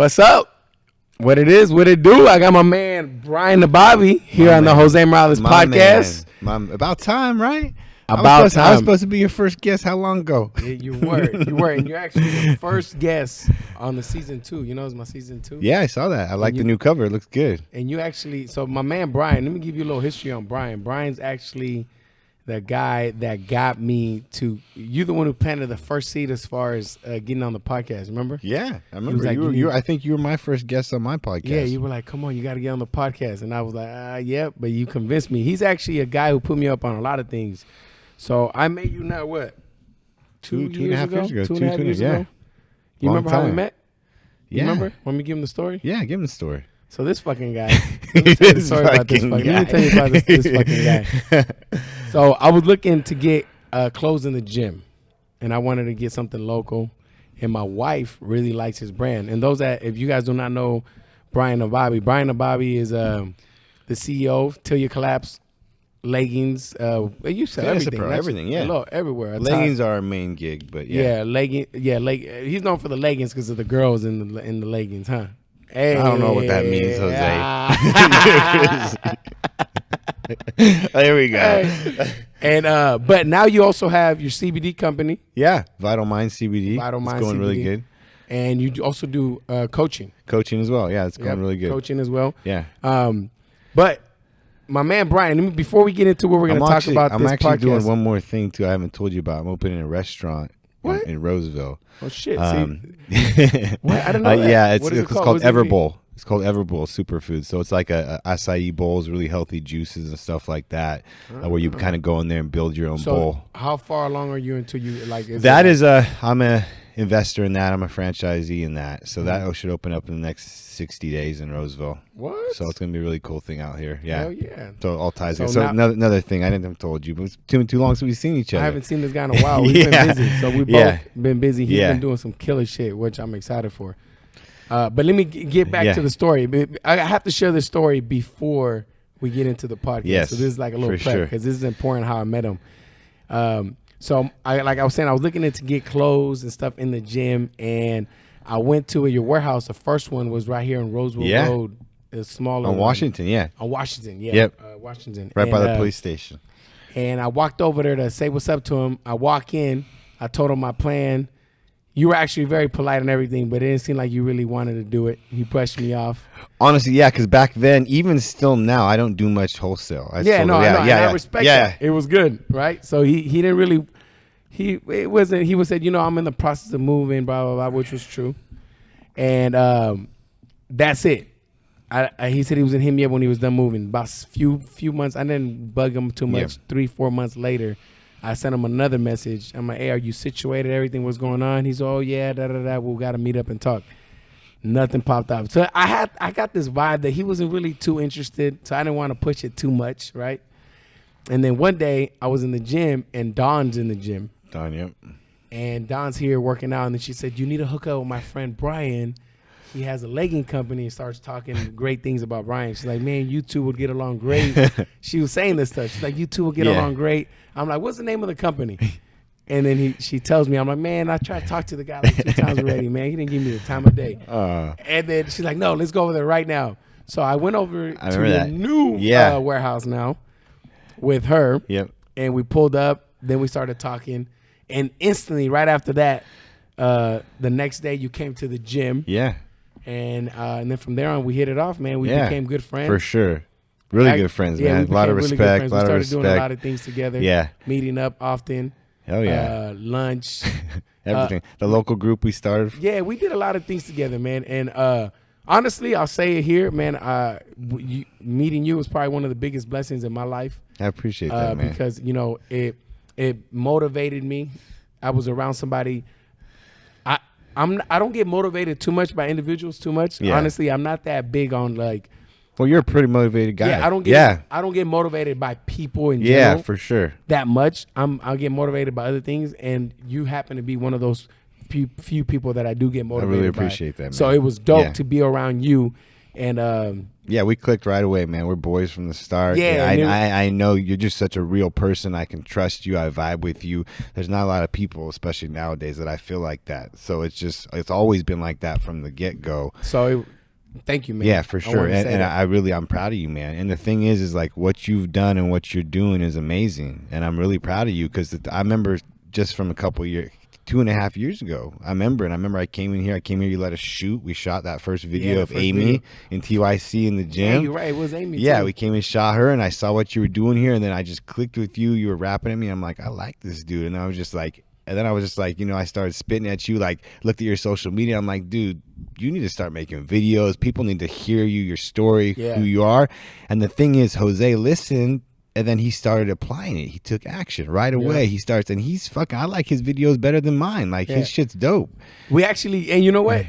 What's up? What it is, what it do? I got my man Brian Nabavi here on the Jose Morales podcast. About time, right? About time. I was supposed to be your first guest. How long ago? Yeah, you were, and you're actually the first guest on the season 2. You know, it's my season 2. Yeah, I saw that. I like the new cover. It looks good. And you actually, so my man Brian. Let me give you a little history on Brian. Brian's actually the guy that got me to. You the one who planted the first seed as far as getting on the podcast. Remember? Yeah, I remember. Like, I think you were my first guest on my podcast. Yeah, you were like, "Come on, you got to get on the podcast," and I was like, "Yeah," but you convinced me. He's actually a guy who put me up on a lot of things. So I met you now. What? Two and a half years ago. 2.5 years ago. You Long remember how we time. met? Yeah. You remember? Want me to give him the story? Yeah, give him the story. So this fucking guy. Let me tell you the story about this fucking guy. Let me tell you about this fucking guy. So I was looking to get clothes in the gym, and I wanted to get something local. And my wife really likes his brand. And those that, if you guys do not know Brian Nabavi is the CEO of Till You Collapse leggings. You said everything. Everything, yeah. Hello, everywhere. Leggings are our main gig, but yeah. He's known for the leggings because of the girls in the leggings, huh? Hey, I don't know what that means, Jose. There we go. Hey. And but now you also have your CBD company. Yeah, Vital Mind CBD. It's going CBD. really good. And you also do coaching. Coaching as well. Yeah, it's going really good. Coaching as well. Yeah. But my man Brian, before we get into what we're going to talk about, I'm this actually podcast, doing one more thing too. I haven't told you about. I'm opening a restaurant in Roseville. Oh shit! What? I don't know. Yeah, it's called What Everbowl. It's called Everbowl Superfood. So it's like a acai bowls, really healthy juices and stuff like that, where you kind of go in there and build your own bowl. How far along are you until you like? I'm a investor in that. I'm a franchisee in that. So that should open up in the next 60 days in Roseville. What? So it's gonna be a really cool thing out here. Yeah. Hell yeah. So it all ties in. So another thing I didn't have told you, but it's too long since we've seen each other. I haven't seen this guy in a while. We've been busy. So we both been busy. He's been doing some killer shit, which I'm excited for. But let me get back to the story. I have to share this story before we get into the podcast. Yes, so this is like a little prep because this is important how I met him. So like I was saying, I was looking to get clothes and stuff in the gym, and I went to your warehouse. The first one was right here in Roseville Road. It's smaller. On Washington, On Washington, yeah. Yep. Washington. Right by the police station. And I walked over there to say what's up to him. I walk in. I told him my plan. You were actually very polite and everything, but it didn't seem like you really wanted to do it. He brushed me off. Honestly, yeah, because back then, even still now, I don't do much wholesale. I respect that. It was good, right? So he didn't really. He said, I'm in the process of moving, blah blah blah, which was true, and that's it. He said he was gonna hit me up when he was done moving. About few months, I didn't bug him too much. 3-4 months later, I sent him another message. I'm like, hey, are you situated? Everything was going on. He's oh yeah, we got to meet up and talk. Nothing popped up. So I got this vibe that he wasn't really too interested. So I didn't want to push it too much, right? And then one day I was in the gym and Dawn's in the gym. Dawn, yep. And Dawn's here working out, and then she said, you need to hook up with my friend Brian. He has a legging company and starts talking great things about Brian. She's like, man, you two would get along great. She was saying this stuff. She's like, you two will get along great. I'm like, what's the name of the company? And then she tells me, I'm like, man, I tried to talk to the guy like 2 times already, man. He didn't give me the time of day. And then she's like, no, let's go over there right now. So I went over to the new warehouse now with her. Yep. And we pulled up. Then we started talking. And instantly, right after that, the next day you came to the gym. Yeah. And then from there on, we hit it off, man. We became good friends. For sure. Really good friends, man. A lot of respect. We started doing a lot of things together. Yeah. Meeting up often. Hell yeah. Lunch. Everything. The local group we started. Yeah, we did a lot of things together, man. And honestly, I'll say it here, man. Meeting you was probably one of the biggest blessings in my life. I appreciate that, man. Because, it motivated me. I was around somebody. I don't get motivated too much by individuals too much. Yeah. Honestly, I'm not that big on like. Well, you're a pretty motivated guy. Yeah, I don't get motivated by people in general. Yeah, for sure. That much. I'll get motivated by other things, and you happen to be one of those few people that I do get motivated by. I really appreciate that, man. So it was dope to be around you And yeah, we clicked right away, man. We're boys from the start. yeah, I know you're just such a real person. I can trust you. I vibe with you. There's not a lot of people, especially nowadays, that I feel like that. So it's always been like that from the get go. so thank you, man. Yeah, for sure. And I'm proud of you, man. And the thing is like what you've done and what you're doing is amazing. And I'm really proud of you because I remember just from a couple years, 2.5 years ago. I remember I came in here. You let us shoot. We shot that first video of Amy in TYC in the gym. Yeah, you're right. It was Amy. Yeah, too. we came and shot her, and I saw what you were doing here, and then I just clicked with you. You were rapping at me. I'm like, I like this dude, and I was just like, I started spitting at you. Like, looked at your social media. I'm like, dude, you need to start making videos. People need to hear you, your story, who you are. And the thing is, Jose listened. And then he started applying it. He took action right away. He starts, and he's fucking. I like his videos better than mine. Like his shit's dope. We actually, and you know what?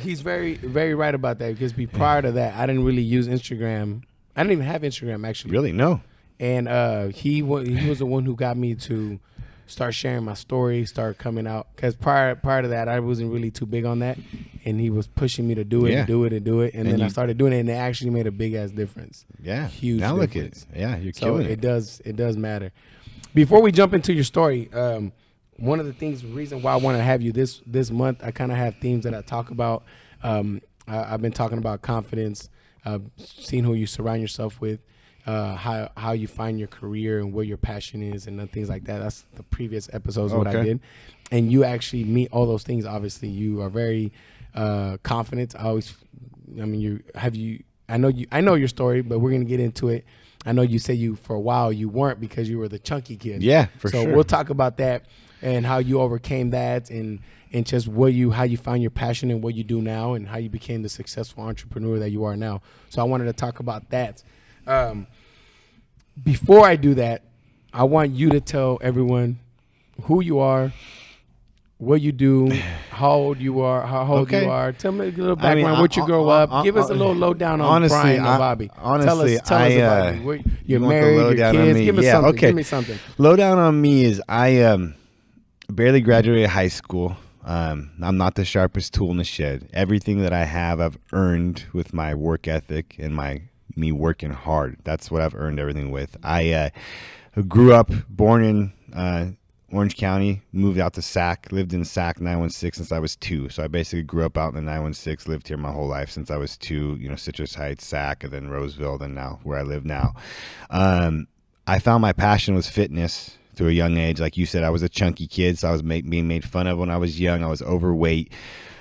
He's very, very right about that. Because prior to that, I didn't really use Instagram. I didn't even have Instagram actually. Really? No. And he was the one who got me to start sharing my story, start coming out. Because prior to that, I wasn't really too big on that, and he was pushing me to do it and do it and do it. And then I started doing it, and it actually made a big ass difference. Yeah, huge. Now difference. Look at it. Yeah, you're killing it. It does matter. Before we jump into your story, one of the reason why I want to have you this month, I kind of have themes that I talk about. I've been talking about confidence, seeing who you surround yourself with. How you find your career and where your passion is and things like that. That's the previous episodes of what I did. And you actually meet all those things. Obviously, you are very confident. I know your story, but we're gonna get into it. I know you say for a while you weren't because you were the chunky kid. Yeah, for sure. So we'll talk about that and how you overcame that and just how you found your passion and what you do now and how you became the successful entrepreneur that you are now. So I wanted to talk about that. Before I do that, I want you to tell everyone who you are, what you do, how old you are, you are. Tell me a little background, what you grow up. Give us a little lowdown on Brian Nabavi. Honestly, tell us about you. You're married, your kids. Give us something. Okay. Give me something. Lowdown on me is I barely graduated high school. I'm not the sharpest tool in the shed. Everything that I have, I've earned with my work ethic and me working hard. That's what I've earned everything with. I grew up, born in Orange County, moved out to Sac, lived in Sac 916 since I was 2. So I basically grew up out in the 916, lived here my whole life since I was 2, Citrus Heights, Sac, and then Roseville, then now where I live now. I found my passion was fitness through a young age. Like you said, I was a chunky kid, so I was being made fun of when I was young. I was overweight.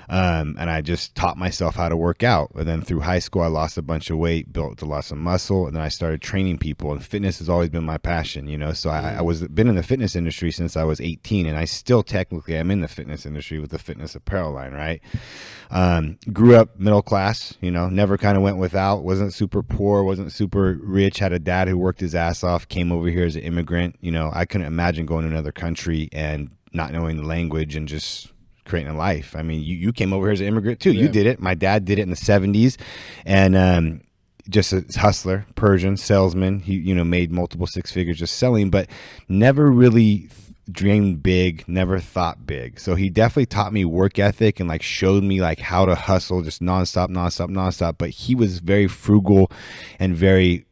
And I just taught myself how to work out. And then through high school, I lost a bunch of weight, built a lot of muscle, and then I started training people. And fitness has always been my passion, So I been in the fitness industry since I was 18, and I still technically am in the fitness industry with the fitness apparel line, right? Grew up middle class, never kind of went without, wasn't super poor, wasn't super rich, had a dad who worked his ass off, came over here as an immigrant. I couldn't imagine going to another country and not knowing the language and just creating a life. I mean, you came over here as an immigrant too. Yeah. You did it. My dad did it in the 70s, and just a hustler, Persian salesman. He made multiple six figures just selling, but never really dreamed big, never thought big. So he definitely taught me work ethic and showed me how to hustle just nonstop. But he was very frugal and very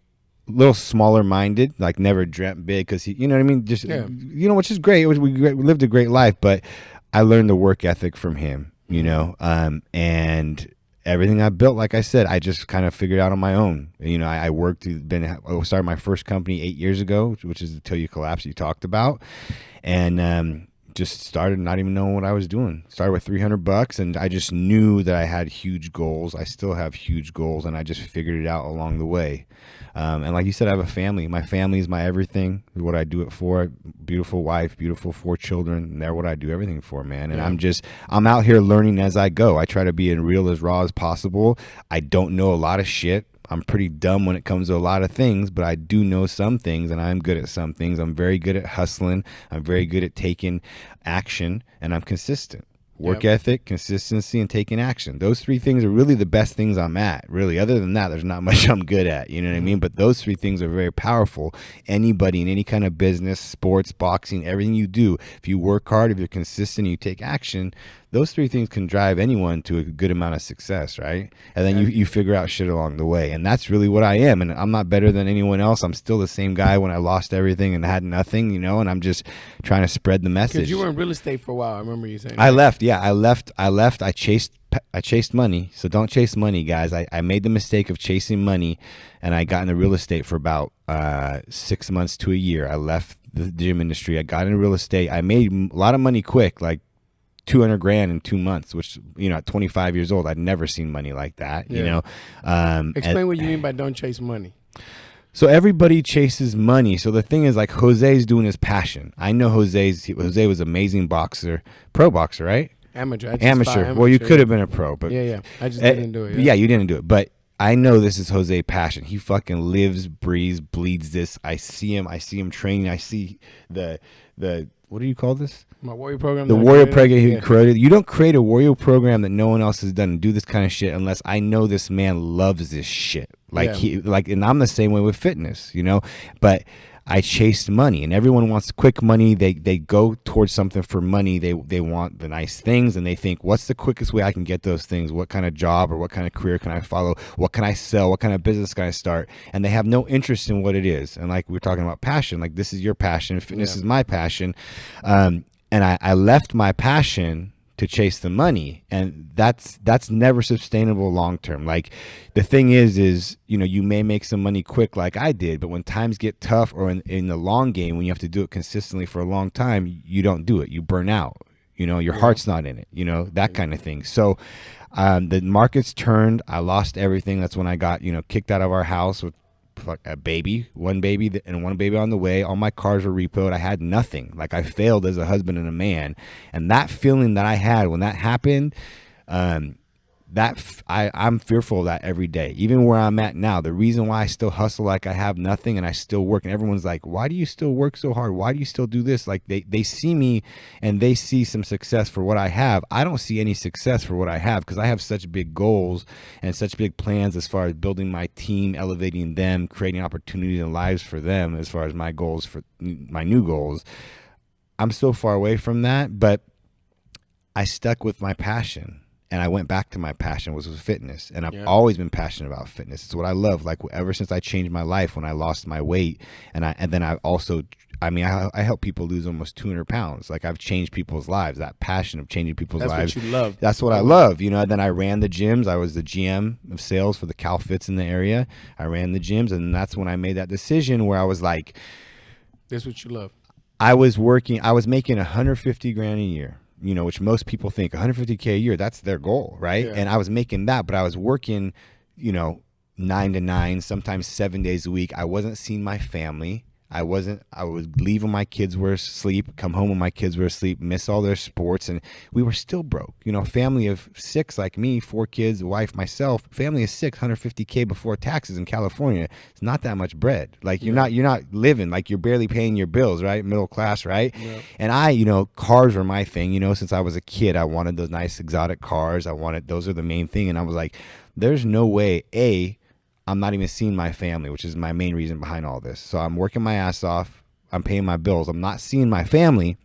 little smaller minded, never dreamt big because he, what I mean? Just, which is great. We lived a great life, but I learned the work ethic from him, and everything I built, like I said, I just kind of figured out on my own. I started my first company 8 years ago, which is Until You Collapse you talked about. And just started not even knowing what I was doing. Started with $300, and I just knew that I had huge goals. I still have huge goals, and I just figured it out along the way. And like you said, I have a family. My family is my everything. What I do it for. Beautiful wife, beautiful 4 children. They're what I do everything for, man. And I'm out here learning as I go. I try to be as real, as raw as possible. I don't know a lot of shit. I'm pretty dumb when it comes to a lot of things, but I do know some things, and I'm good at some things. I'm very good at hustling. I'm very good at taking action, and I'm consistent. Work ethic, consistency, and taking action. Those 3 things are really the best things I'm at. Really, other than that, there's not much I'm good at. You know what I mean? But those 3 things are very powerful. Anybody in any kind of business, sports, boxing, everything you do, if you work hard, if you're consistent, and you take action, those three things can drive anyone to a good amount of success, right? And then you figure out shit along the way. And that's really what I am. And I'm not better than anyone else. I'm still the same guy when I lost everything and had nothing, you know, and I'm just trying to spread the message. Because you were in real estate for a while. I remember you saying I left. Yeah, I left. I chased money. So don't chase money, guys. I made the mistake of chasing money, and I got into real estate for about 6 months to a year. I left the gym industry. I got into real estate. I made a lot of money quick, like $200,000 in 2 months, which, you know, at 25 years old, I'd never seen money like that, you know? Explain what you mean by don't chase money. So everybody chases money. So the thing is, like, Jose's doing his passion. I know Jose was an amazing boxer, pro boxer, right? Amateur. Well, you could have been a pro, but yeah. I just didn't do it. Yeah, you didn't do it. But I know this is Jose's passion. He fucking lives, breathes, bleeds this. I see him training. I see the what do you call this? My warrior program. The warrior program he created. You don't create a warrior program that no one else has done and do this kind of shit unless I know this man loves this shit. And I'm the same way with fitness, you know. But I chased money, and everyone wants quick money. They go towards something for money. They want the nice things, and they think, what's the quickest way I can get those things? What kind of job or what kind of career can I follow? What can I sell? What kind of business can I start? And they have no interest in what it is. And like we were talking about passion, like this is your passion. Fitness is my passion. And I left my passion to chase the money, and that's never sustainable long term. Like the thing is, you know, you may make some money quick like I did, but when times get tough, or in the long game, when you have to do it consistently for a long time, you don't do it. You burn out, you know, your heart's not in it, you know, that kind of thing. So the markets turned, I lost everything. That's when I got, you know, kicked out of our house with one baby and one baby on the way. All my cars were repoed. I had nothing. Like I failed as a husband and a man. And that feeling that I had when that happened, I'm fearful of that every day. Even where I'm at now, the reason why I still hustle like I have nothing and I still work, and everyone's like, why do you still work so hard? Why do you still do this? Like they see me and they see some success for what I have. I don't see any success for what I have because I have such big goals and such big plans as far as building my team, elevating them, creating opportunities and lives for them as far as my goals, for my new goals. I'm so far away from that, but I stuck with my passion. And I went back to my passion, which was fitness. And I've always been passionate about fitness. It's what I love. Like ever since I changed my life when I lost my weight. And then I also, I help people lose almost 200 pounds. Like I've changed people's lives. That passion of changing people's lives. That's what you love. That's what I love. You know, and then I ran the gyms. I was the GM of sales for the Cal Fits in the area. I ran the gyms. And that's when I made that decision where I was like, that's what you love. I was making $150,000 a year. You know, which most people think $150K a year, that's their goal, right? Yeah. And I was making that, but I was working, you know, 9 to 9, sometimes 7 days a week. I wasn't seeing my family. I was leave when my kids were asleep, come home when my kids were asleep, miss all their sports, and we were still broke. You know, family of 6 like me, 4 kids, wife, myself, family of 6, $150K before taxes in California. It's not that much bread. Like you're not living, like you're barely paying your bills, right? Middle class, right? Yeah. And I, you know, cars were my thing. You know, since I was a kid, I wanted those nice exotic cars. Those are the main thing. And I was like, there's no way, I'm not even seeing my family, which is my main reason behind all this. So I'm working my ass off. I'm paying my bills. I'm not seeing my family.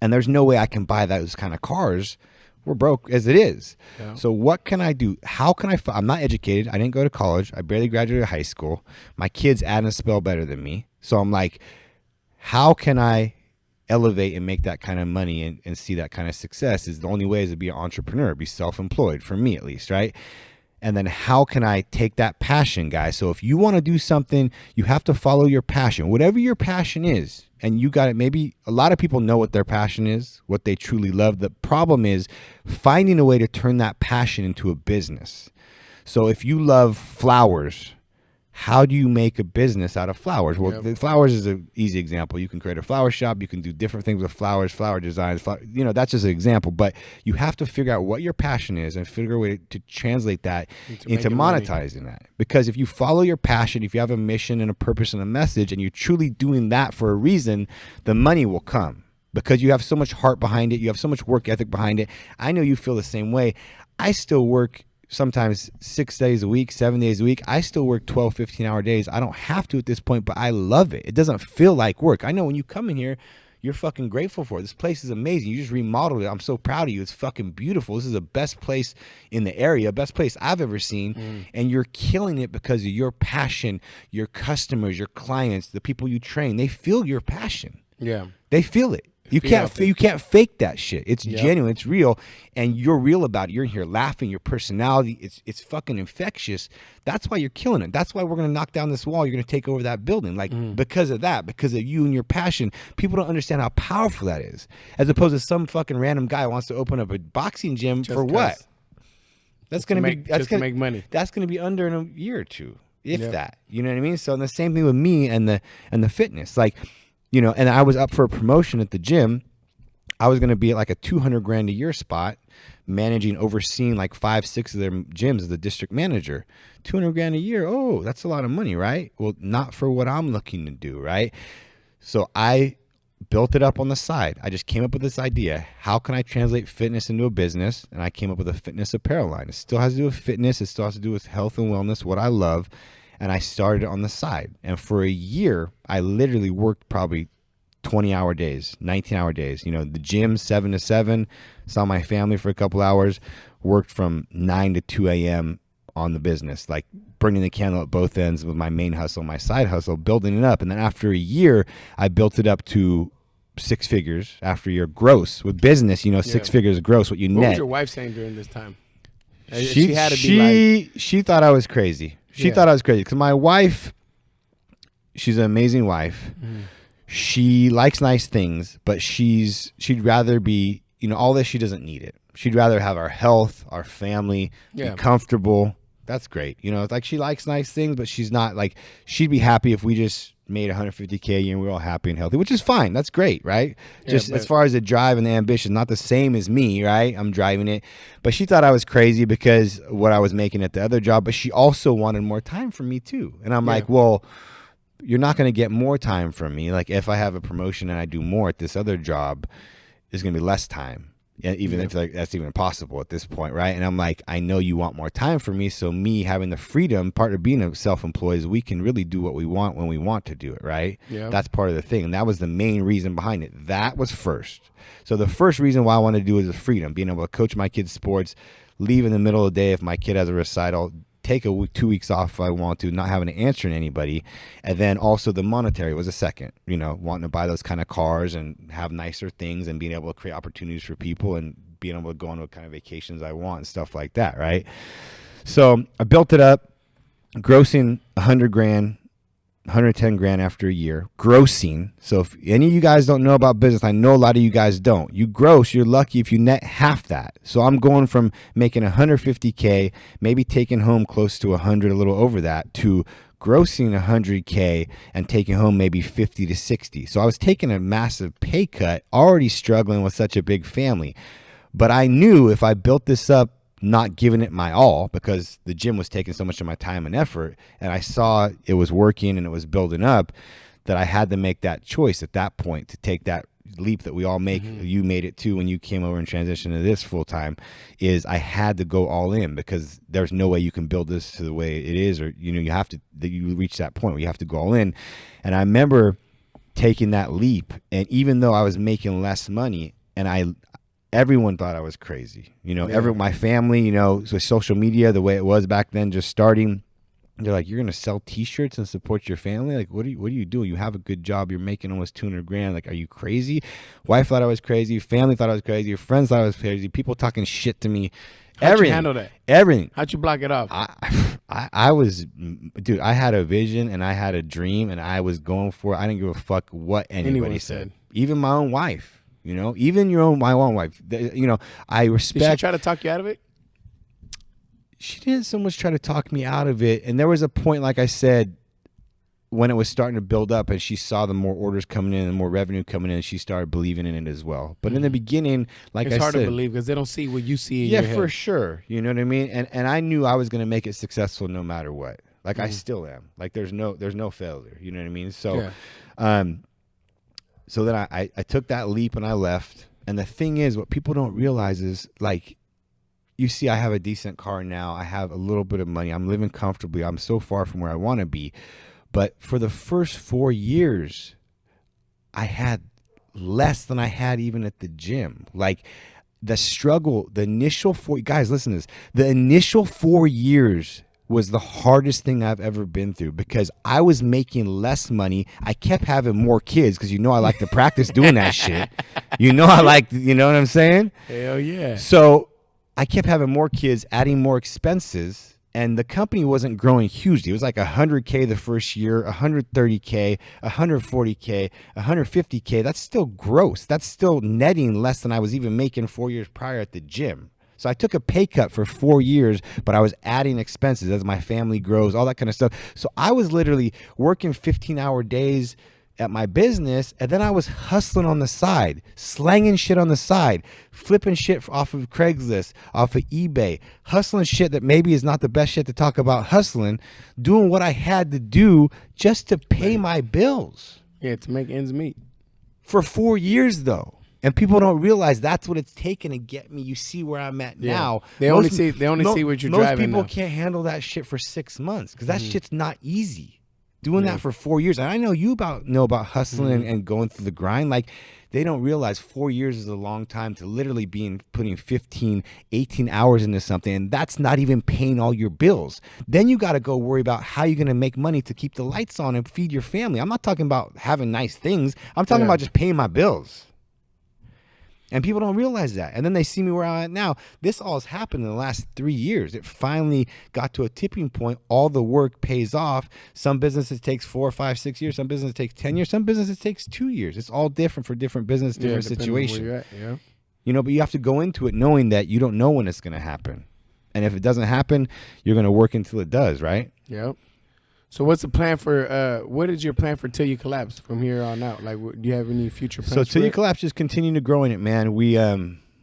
And there's no way I can buy those kind of cars. We're broke as it is. Yeah. So what can I do? How can I'm not educated. I didn't go to college. I barely graduated high school. My kids add and spell better than me. So I'm like, how can I elevate and make that kind of money and see that kind of success? Is the only way is to be an entrepreneur, be self-employed, for me at least, right? And then how can I take that passion, guys? So if you want to do something, you have to follow your passion. Whatever your passion is, and you got it. Maybe a lot of people know what their passion is, what they truly love. The problem is finding a way to turn that passion into a business. So if you love flowers, how do you make a business out of flowers? Well, the flowers is an easy example. You can create a flower shop. You can do different things with flowers, flower designs. You know, that's just an example. But you have to figure out what your passion is and figure a way to translate that into monetizing that. Because if you follow your passion, if you have a mission and a purpose and a message, and you're truly doing that for a reason, the money will come. Because you have so much heart behind it. You have so much work ethic behind it. I know you feel the same way. I still work sometimes 6 days a week, 7 days a week. I still work 12, 15-hour days. I don't have to at this point, but I love it. It doesn't feel like work. I know when you come in here, you're fucking grateful for it. This place is amazing. You just remodeled it. I'm so proud of you. It's fucking beautiful. This is the best place in the area, best place I've ever seen. And you're killing it because of your passion, your customers, your clients, the people you train. They feel your passion. Yeah. They feel it. You can't fake that shit. It's genuine. It's real, and you're real about it. You're in here laughing. Your personality, it's fucking infectious. That's why you're killing it. That's why we're gonna knock down this wall. You're gonna take over that building, like because of that, because of you and your passion. People don't understand how powerful that is, as opposed to some fucking random guy who wants to open up a boxing gym for what? That's gonna make money. That's gonna be under in a year or two, if that. You know what I mean? So, and the same thing with me and the fitness, like. You know, and I was up for a promotion at the gym. I was going to be at like a $200,000 a year spot, overseeing like 5-6 of their gyms as the district manager. $200,000 a year. Oh, that's a lot of money, right? Well, not for what I'm looking to do, right? So I built it up on the side. I just came up with this idea. How can I translate fitness into a business? And I came up with a fitness apparel line. It still has to do with fitness. It still has to do with health and wellness, what I love. And I started on the side. And for a year, I literally worked probably 20-hour days, 19-hour days. You know, the gym, 7 to 7, saw my family for a couple hours, worked from 9 to 2 a.m. on the business, like burning the candle at both ends with my main hustle, my side hustle, building it up. And then after a year, I built it up to 6 figures after a year gross with business, you know, 6 figures gross, what you net. What was your wife saying during this time? She had to be like... She thought I was crazy. She thought I was crazy because my wife, she's an amazing wife. She likes nice things, but she'd rather be, you know, all this, she doesn't need it. She'd rather have our health, our family, be comfortable. That's great. You know, it's like she likes nice things, but she's not like, she'd be happy if we just made $150K a year and we're all happy and healthy, which is fine. That's great, right? Just as far as the drive and the ambition, not the same as me, right? I'm driving it. But she thought I was crazy because what I was making at the other job, but she also wanted more time from me too. And I'm like, well, you're not going to get more time from me. Like if I have a promotion and I do more at this other job, there's going to be less time. Even if like that's even possible at this point, right? And I'm like, I know you want more time for me, so me having the freedom, part of being a self-employed is we can really do what we want when we want to do it, right? Yeah. That's part of the thing, and that was the main reason behind it. That was first. So the first reason why I wanted to do is the freedom, being able to coach my kids' sports, leave in the middle of the day if my kid has a recital, take 2 weeks off if I want to, not having to answer to anybody. And then also the monetary was a second, you know, wanting to buy those kind of cars and have nicer things and being able to create opportunities for people and being able to go on what kind of vacations I want and stuff like that, right? So I built it up, grossing $100,000, $110,000 after a year, grossing. So if any of you guys don't know about business, I know a lot of you guys don't. You gross, you're lucky if you net half that. So I'm going from making $150K, maybe taking home close to 100, a little over that, to grossing $100K and taking home maybe 50 to 60. So I was taking a massive pay cut, already struggling with such a big family. But I knew if I built this up, not giving it my all because the gym was taking so much of my time and effort, and I saw it was working and it was building up, that I had to make that choice at that point to take that leap that we all make. You made it too when you came over and transitioned to this full time, is I had to go all in because there's no way you can build this to the way it is, or you know, you reach that point where you have to go all in. And I remember taking that leap, and even though I was making less money, and everyone thought I was crazy, you know, my family, you know, so social media, the way it was back then, just starting, they're like, you're going to sell t-shirts and support your family? Like, what are you doing? You have a good job. You're making almost $200,000. Like, are you crazy? Wife thought I was crazy. Family thought I was crazy. Friends thought I was crazy. People talking shit to me. How'd you handle that? Everything. How'd you block it off? I was, dude, I had a vision and I had a dream and I was going for it. I didn't give a fuck what anybody said. Even my own wife. You know, even my own wife, you know, I respect. Did she try to talk you out of it? She didn't so much try to talk me out of it. And there was a point, like I said, when it was starting to build up and she saw the more orders coming in and more revenue coming in, she started believing in it as well. But in the beginning, like I said, it's hard to believe because they don't see what you see in your head. Yeah, for sure. You know what I mean? And I knew I was going to make it successful no matter what. Like I still am. Like there's no failure. You know what I mean? So, So then I took that leap and I left. And the thing is, what people don't realize is, like, you see, I have a decent car now. I have a little bit of money. I'm living comfortably. I'm so far from where I want to be. But for the first 4 years, I had less than I had even at the gym. Like the struggle, the initial guys, listen to this. The initial 4 years was the hardest thing I've ever been through because I was making less money. I kept having more kids because I like to practice doing that shit. You know what I'm saying? Hell yeah. So I kept having more kids, adding more expenses, and the company wasn't growing hugely. It was like 100K the first year, 130K, 140K, 150K. That's still gross. That's still netting less than I was even making 4 years prior at the gym. So I took a pay cut for 4 years, but I was adding expenses as my family grows, all that kind of stuff. So I was literally working 15-hour days at my business, and then I was hustling on the side, slanging shit on the side, flipping shit off of Craigslist, off of eBay, hustling shit that maybe is not the best shit to talk about hustling, doing what I had to do just to pay my bills. Yeah, to make ends meet. For 4 years, though. And people don't realize that's what it's taken to get me. You see where I'm at now. They only see what you're driving. Most people now. can't handle that shit for 6 months because that shit's not easy. Doing that for 4 years. And I know you know about hustling and going through the grind. Like they don't realize 4 years is a long time to literally putting 15, 18 hours into something. And that's not even paying all your bills. Then you got to go worry about how you're going to make money to keep the lights on and feed your family. I'm not talking about having nice things. I'm talking about just paying my bills. And people don't realize that. And then they see me where I'm at now. This all has happened in the last 3 years. It finally got to a tipping point. All the work pays off. Some businesses takes 4, 5, 6 years. Some businesses takes 10 years. Some businesses takes 2 years. It's all different for different business, different situation. But you have to go into it knowing that you don't know when it's going to happen. And if it doesn't happen, you're going to work until it does, right? Yep. So what's the plan for, what is your plan for Till You Collapse from here on out? Like, do you have any future plans? So Till You Collapse, just continue to grow in it, man. We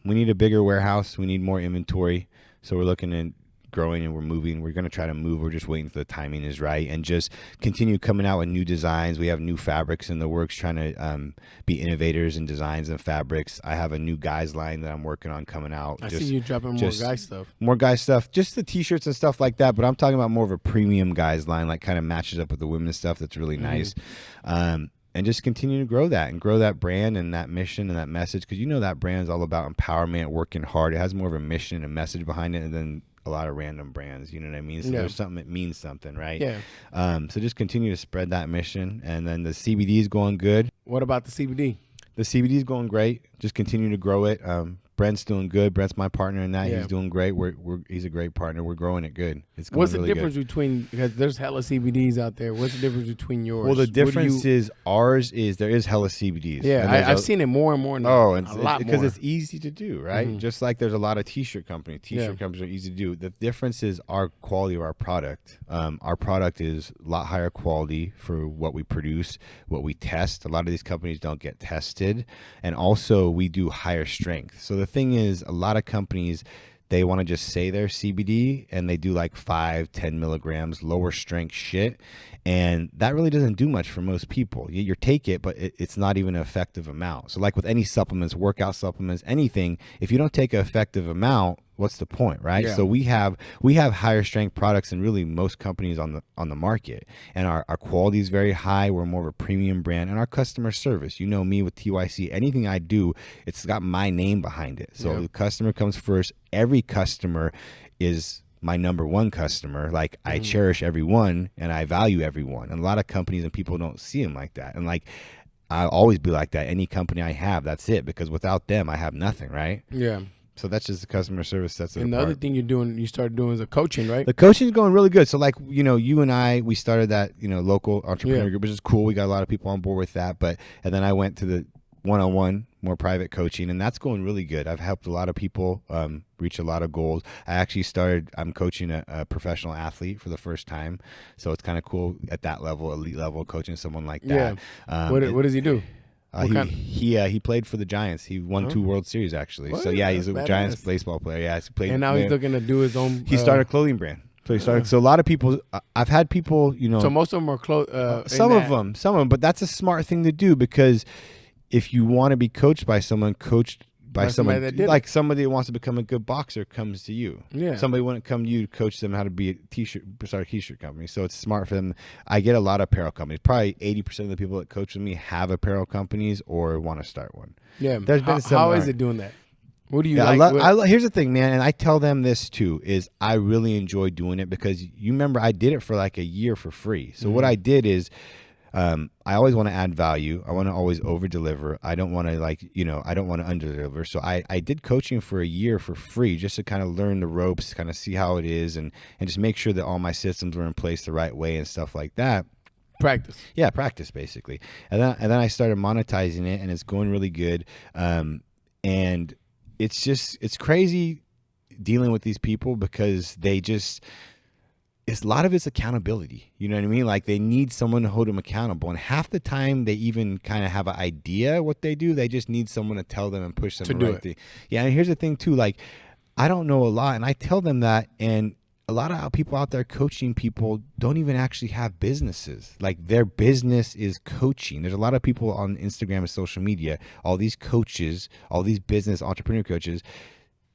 need a bigger warehouse. We need more inventory. So we're looking at growing and we're moving. We're going to try to move. We're just waiting for the timing is right and just continue coming out with new designs. We have new fabrics in the works, trying to be innovators in designs and fabrics. I have a new guys line that I'm working on coming out. I see you dropping more guys stuff. More guys stuff, just the t-shirts and stuff like that. But I'm talking about more of a premium guys line, like kind of matches up with the women's stuff. That's really nice. And just continue to grow that brand and that mission and that message. Because that brand is all about empowerment, working hard. It has more of a mission and a message behind it than a lot of random brands, you know what I mean? So there's something that means something, right? Yeah. So just continue to spread that mission. And then the CBD is going good. What about the CBD? The CBD is going great. Just continue to grow it. Brent's doing good. Brent's my partner in that. Yeah. He's doing great. He's a great partner. We're growing it good. It's going What's the really difference good. between, because there's hella CBDs out there. What's the difference between yours? Well, the difference is ours is there is hella CBDs. Yeah, I've seen it more and more now. Oh, a lot because more. it's easy to do, right? Just like there's a lot of t-shirt companies. T-shirt companies are easy to do. The difference is our quality of our product. Our product is a lot higher quality for what we produce, what we test. A lot of these companies don't get tested. And also we do higher strength. So the thing is, a lot of companies, they want to just say they're CBD and they do like 5-10 milligrams lower strength shit, and that really doesn't do much for most people. You take it, but it's not even an effective amount. So like with any supplements, workout supplements, anything, if you don't take an effective amount, what's the point, right? So we have higher strength products than really most companies on the market, and our quality is very high. We're more of a premium brand, and our customer service, me with TYC, anything I do, it's got my name behind it. So the customer comes first. Every customer is my number one customer. Like I cherish everyone and I value everyone. And a lot of companies and people don't see them like that. And like I'll always be like that. Any company I have, that's it, because without them I have nothing, right? Yeah. So that's just the customer service. That's it. And the other thing you started doing is a coaching, right? The coaching is going really good. So like, you and I, we started that, local entrepreneur group, which is cool. We got a lot of people on board with that. And then I went to the one-on-one, more private coaching, and that's going really good. I've helped a lot of people reach a lot of goals. I'm coaching a professional athlete for the first time. So it's kind of cool at that level, elite level, coaching someone like that. Yeah. What does he do? He played for the Giants. He won 2 World Series actually. What? So yeah, he's a Giants baseball player. Yeah, he played. And now he's looking to do his own. He started a clothing brand. So a lot of people. I've had people. So most of them are some of them. But that's a smart thing to do, because if you want to be coached by someone, by somebody someone that did like somebody that wants to become a good boxer comes to you. Yeah. Somebody wouldn't come to you to coach them how to be start a t-shirt company. So it's smart for them. I get a lot of apparel companies. Probably 80% of the people that coach with me have apparel companies or want to start one. Yeah. There's been some how that is it doing that? What do you yeah, like? here's the thing, man, and I tell them this too, is I really enjoy doing it because you remember I did it for like a year for free. So what I did is I always want to add value. I want to always over deliver. I don't want to I don't want to under deliver. So I did coaching for a year for free just to kind of learn the ropes, kind of see how it is and just make sure that all my systems were in place the right way and stuff like that. Practice. Yeah, practice basically. And then I started monetizing it and it's going really good. And it's crazy dealing with these people because a lot of it's accountability. You know what I mean? Like they need someone to hold them accountable. And half the time they even kind of have an idea what they do. They just need someone to tell them and push them To the do right it. thing. Yeah. And here's the thing too, like I don't know a lot and I tell them that, and a lot of people out there coaching people don't even actually have businesses. Like their business is coaching. There's a lot of people on Instagram and social media, all these coaches, all these business entrepreneur coaches,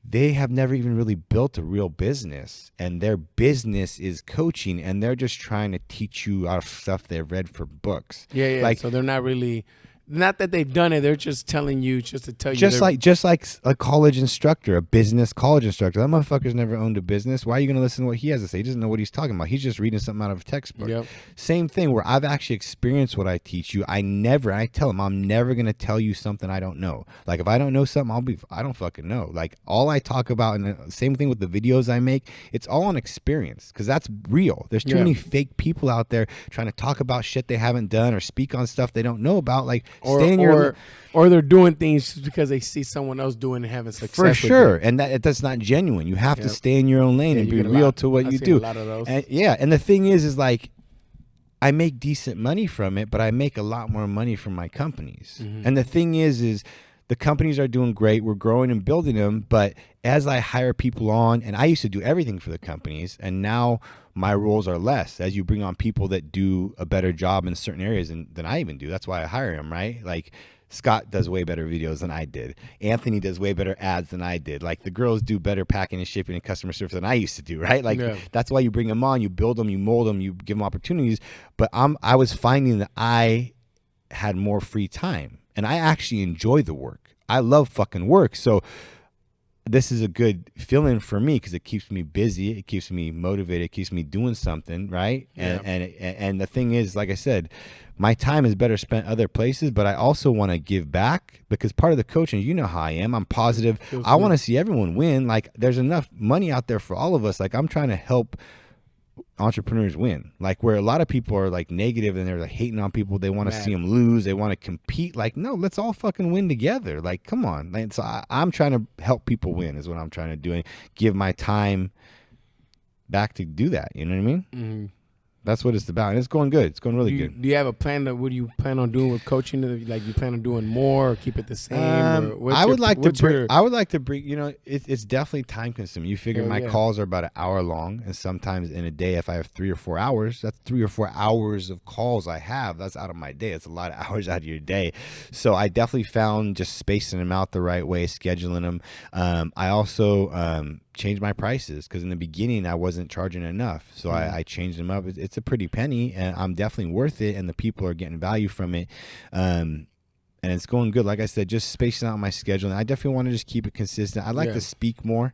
they have never even really built a real business, and their business is coaching, and they're just trying to teach you out of stuff they've read for books. Yeah. Like, So they're not really, not that they've done it. They're just telling you just to tell you. just like a college instructor, a business college instructor. That motherfucker's never owned a business. Why are you going to listen to what he has to say? He doesn't know what he's talking about. He's just reading something out of a textbook. Yep. Same thing where I've actually experienced what I teach you. I tell him I'm never going to tell you something I don't know. Like if I don't know something, I don't fucking know. Like all I talk about, and the same thing with the videos I make, it's all on experience because that's real. There's too many fake people out there trying to talk about shit they haven't done or speak on stuff they don't know about. Like stay in your or they're doing things just because they see someone else doing and having success. For sure, and that's not genuine. You have to stay in your own lane and be real to what you do. A lot of those. And the thing is like, I make decent money from it, but I make a lot more money from my companies. And the thing is the companies are doing great. We're growing and building them, but as I hire people on, and I used to do everything for the companies, and now my roles are less as you bring on people that do a better job in certain areas than I even do. That's why I hire them, right? Like Scott does way better videos than I did. Anthony does way better ads than I did. Like the girls do better packing and shipping and customer service than I used to do, right? Like that's why you bring them on, you build them, you mold them, you give them opportunities. But I was finding that I had more free time and I actually enjoy the work. I love fucking work. So this is a good feeling for me because it keeps me busy. It keeps me motivated. It keeps me doing something, right? Yeah. And the thing is, like I said, my time is better spent other places, but I also want to give back because part of the coaching, you know how I am. I'm positive. I want to see everyone win. Like there's enough money out there for all of us. Like I'm trying to help entrepreneurs win, like where a lot of people are like negative and they're like hating on people. They want to see them lose. They want to compete. Like, no, let's all fucking win together. Like, come on. Like, so I'm trying to help people win is what I'm trying to do and give my time back to do that. You know what I mean? Mm-hmm. That's what it's about. And it's going good. It's going really good. Do you have a plan what do you plan on doing with coaching? Like you plan on doing more or keep it the same? I would like to bring, you know, it's definitely time consuming. You figure my calls are about an hour long, and sometimes in a day, if I have 3 or 4 hours, that's 3 or 4 hours of calls I have. That's out of my day. It's a lot of hours out of your day. So I definitely found just spacing them out the right way, scheduling them. I also, change my prices because in the beginning I wasn't charging enough, so I changed them up. It's a pretty penny, and I'm definitely worth it, and the people are getting value from it, and it's going good. Like I said, just spacing out my schedule, and I definitely want to just keep it consistent. I'd like to speak more.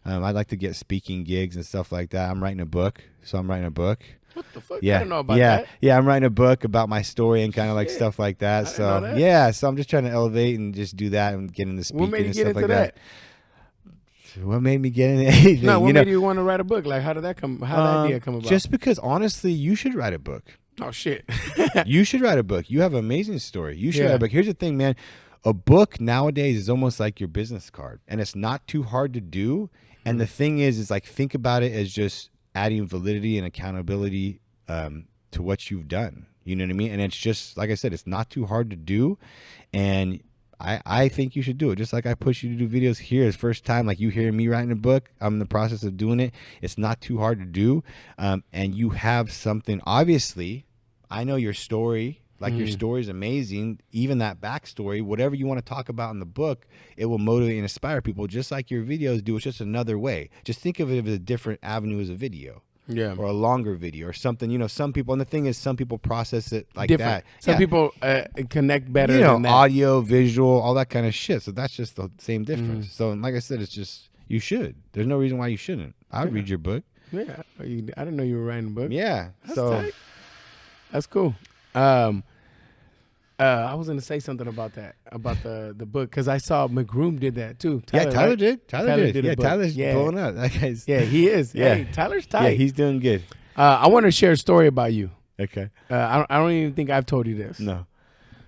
I'd like to get speaking gigs and stuff like that. I'm writing a book, so I'm writing a book. What the fuck? Yeah, I don't know about that. Yeah, I'm writing a book about my story and kind of like stuff like that. So that. Yeah, so I'm just trying to elevate and just do that and get into speaking. What made you and get stuff into like that? What made me get into anything? No, what made you want to write a book? Like, how did that come? How did that idea come about? Just because, honestly, you should write a book. Oh shit! You should write a book. You have an amazing story. You should write a book. Here's the thing, man. A book nowadays is almost like your business card, and it's not too hard to do. And the thing is like think about it as just adding validity and accountability to what you've done. You know what I mean? And it's just like I said, it's not too hard to do, and I think you should do it. Just like I push you to do videos here. It's first time like you hearing me writing a book. I'm in the process of doing it. It's not too hard to do. And you have something. Obviously, I know your story Like your story is amazing. Even that backstory, whatever you want to talk about in the book, it will motivate and inspire people just like your videos do. It's just another way. Just think of it as a different avenue as a video. Yeah. Or a longer video or something. You know, some people, and the thing is, some people process it like Different. that. Some people connect better You know, than that. audio, visual, all that kind of shit. So that's just the same difference. So, like I said, it's just, you should. There's no reason why you shouldn't. I would read your book. Yeah. I didn't know you were writing a book. Yeah. That's so tight. That's cool. I was gonna say something about that, about the book, because I saw McGroom did that too. Tyler right? did. Tyler did. a Yeah, book. Tyler's blowing up. That guy's, Yeah, he is. Yeah. Hey, Tyler's tight. yeah, he's doing good. I want to share a story about you. Okay. I don't even think I've told you this. No.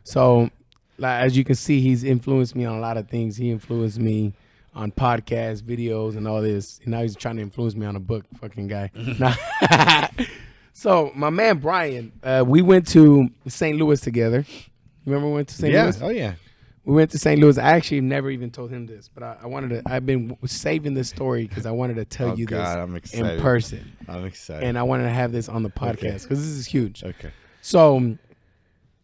So, like, as you can see, he's influenced me on a lot of things. He influenced me on podcasts, videos, and all this. And now he's trying to influence me on a book, fucking guy. So, my man Brian, we went to St. Louis together. Remember we went to St. Louis? Oh yeah. We went to St. Louis. I actually never even told him this, but I wanted to. I've been saving this story because I wanted to tell you I'm this excited. in person, I'm excited. and I wanted to have this on the podcast because this is huge. Okay. So,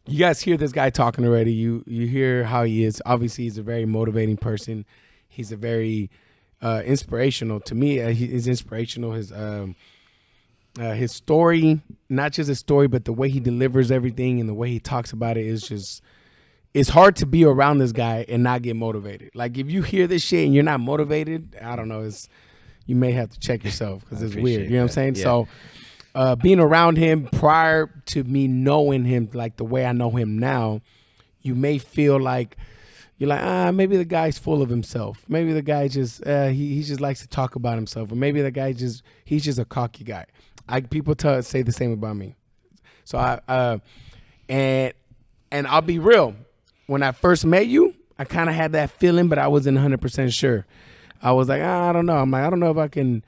you guys hear this guy talking already. You hear how he is. Obviously, he's a very motivating person. He's a very inspirational to me. He's inspirational. His story, not just his story, but the way he delivers everything and the way he talks about it is just, it's hard to be around this guy and not get motivated. Like, if you hear this shit and you're not motivated, I don't know, you may have to check yourself because it's weird. You know what I'm saying? Yeah. So being around him prior to me knowing him like the way I know him now, you may feel like, you're like, maybe the guy's full of himself. Maybe the guy just, he just likes to talk about himself. Or maybe the guy he's just a cocky guy. People say the same about me. So and I'll be real. When I first met you, I kind of had that feeling, but I wasn't 100% sure. I was like, I don't know. I'm like, I don't know if I can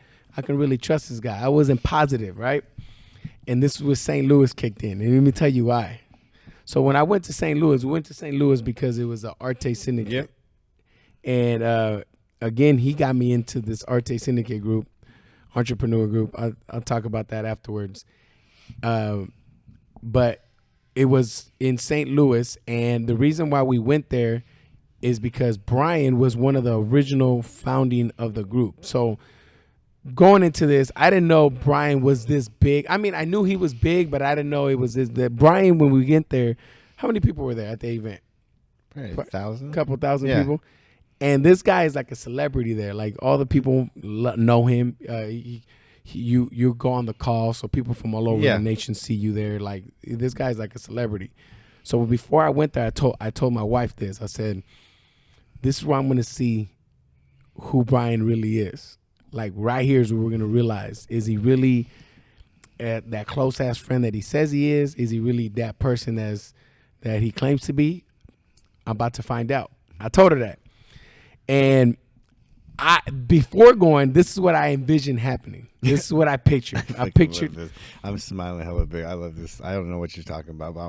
really trust this guy. I wasn't positive, right? And this was St. Louis kicked in. And let me tell you why. So when I went to St. Louis, we went to St. Louis because it was an Arte Syndicate. Yep. And again, he got me into this Arte Syndicate group, entrepreneur group. I'll talk about that afterwards. But it was in St. Louis, and the reason why we went there is because Brian was one of the original founding of the group. So going into this, I didn't know Brian was this big. I mean, I knew he was big, but I didn't know it was this. That Brian, when we get there, how many people were there at the event? Probably 1,000. Couple thousand people. And this guy is like a celebrity there. Like, all the people know him. You go on the call, so people from all over the nation see you there. Like, this guy's like a celebrity. So before I went there, I told my wife this. I said, this is where I'm going to see who Brian really is. Like, right here is where we're going to realize, is he really that close-ass friend that he says he is? Is he really that person that he claims to be? I'm about to find out. I told her that. And before going, this is what I envisioned happening. This is what I pictured. I pictured. This. I'm smiling hella big. I love this. I don't know what you're talking about, but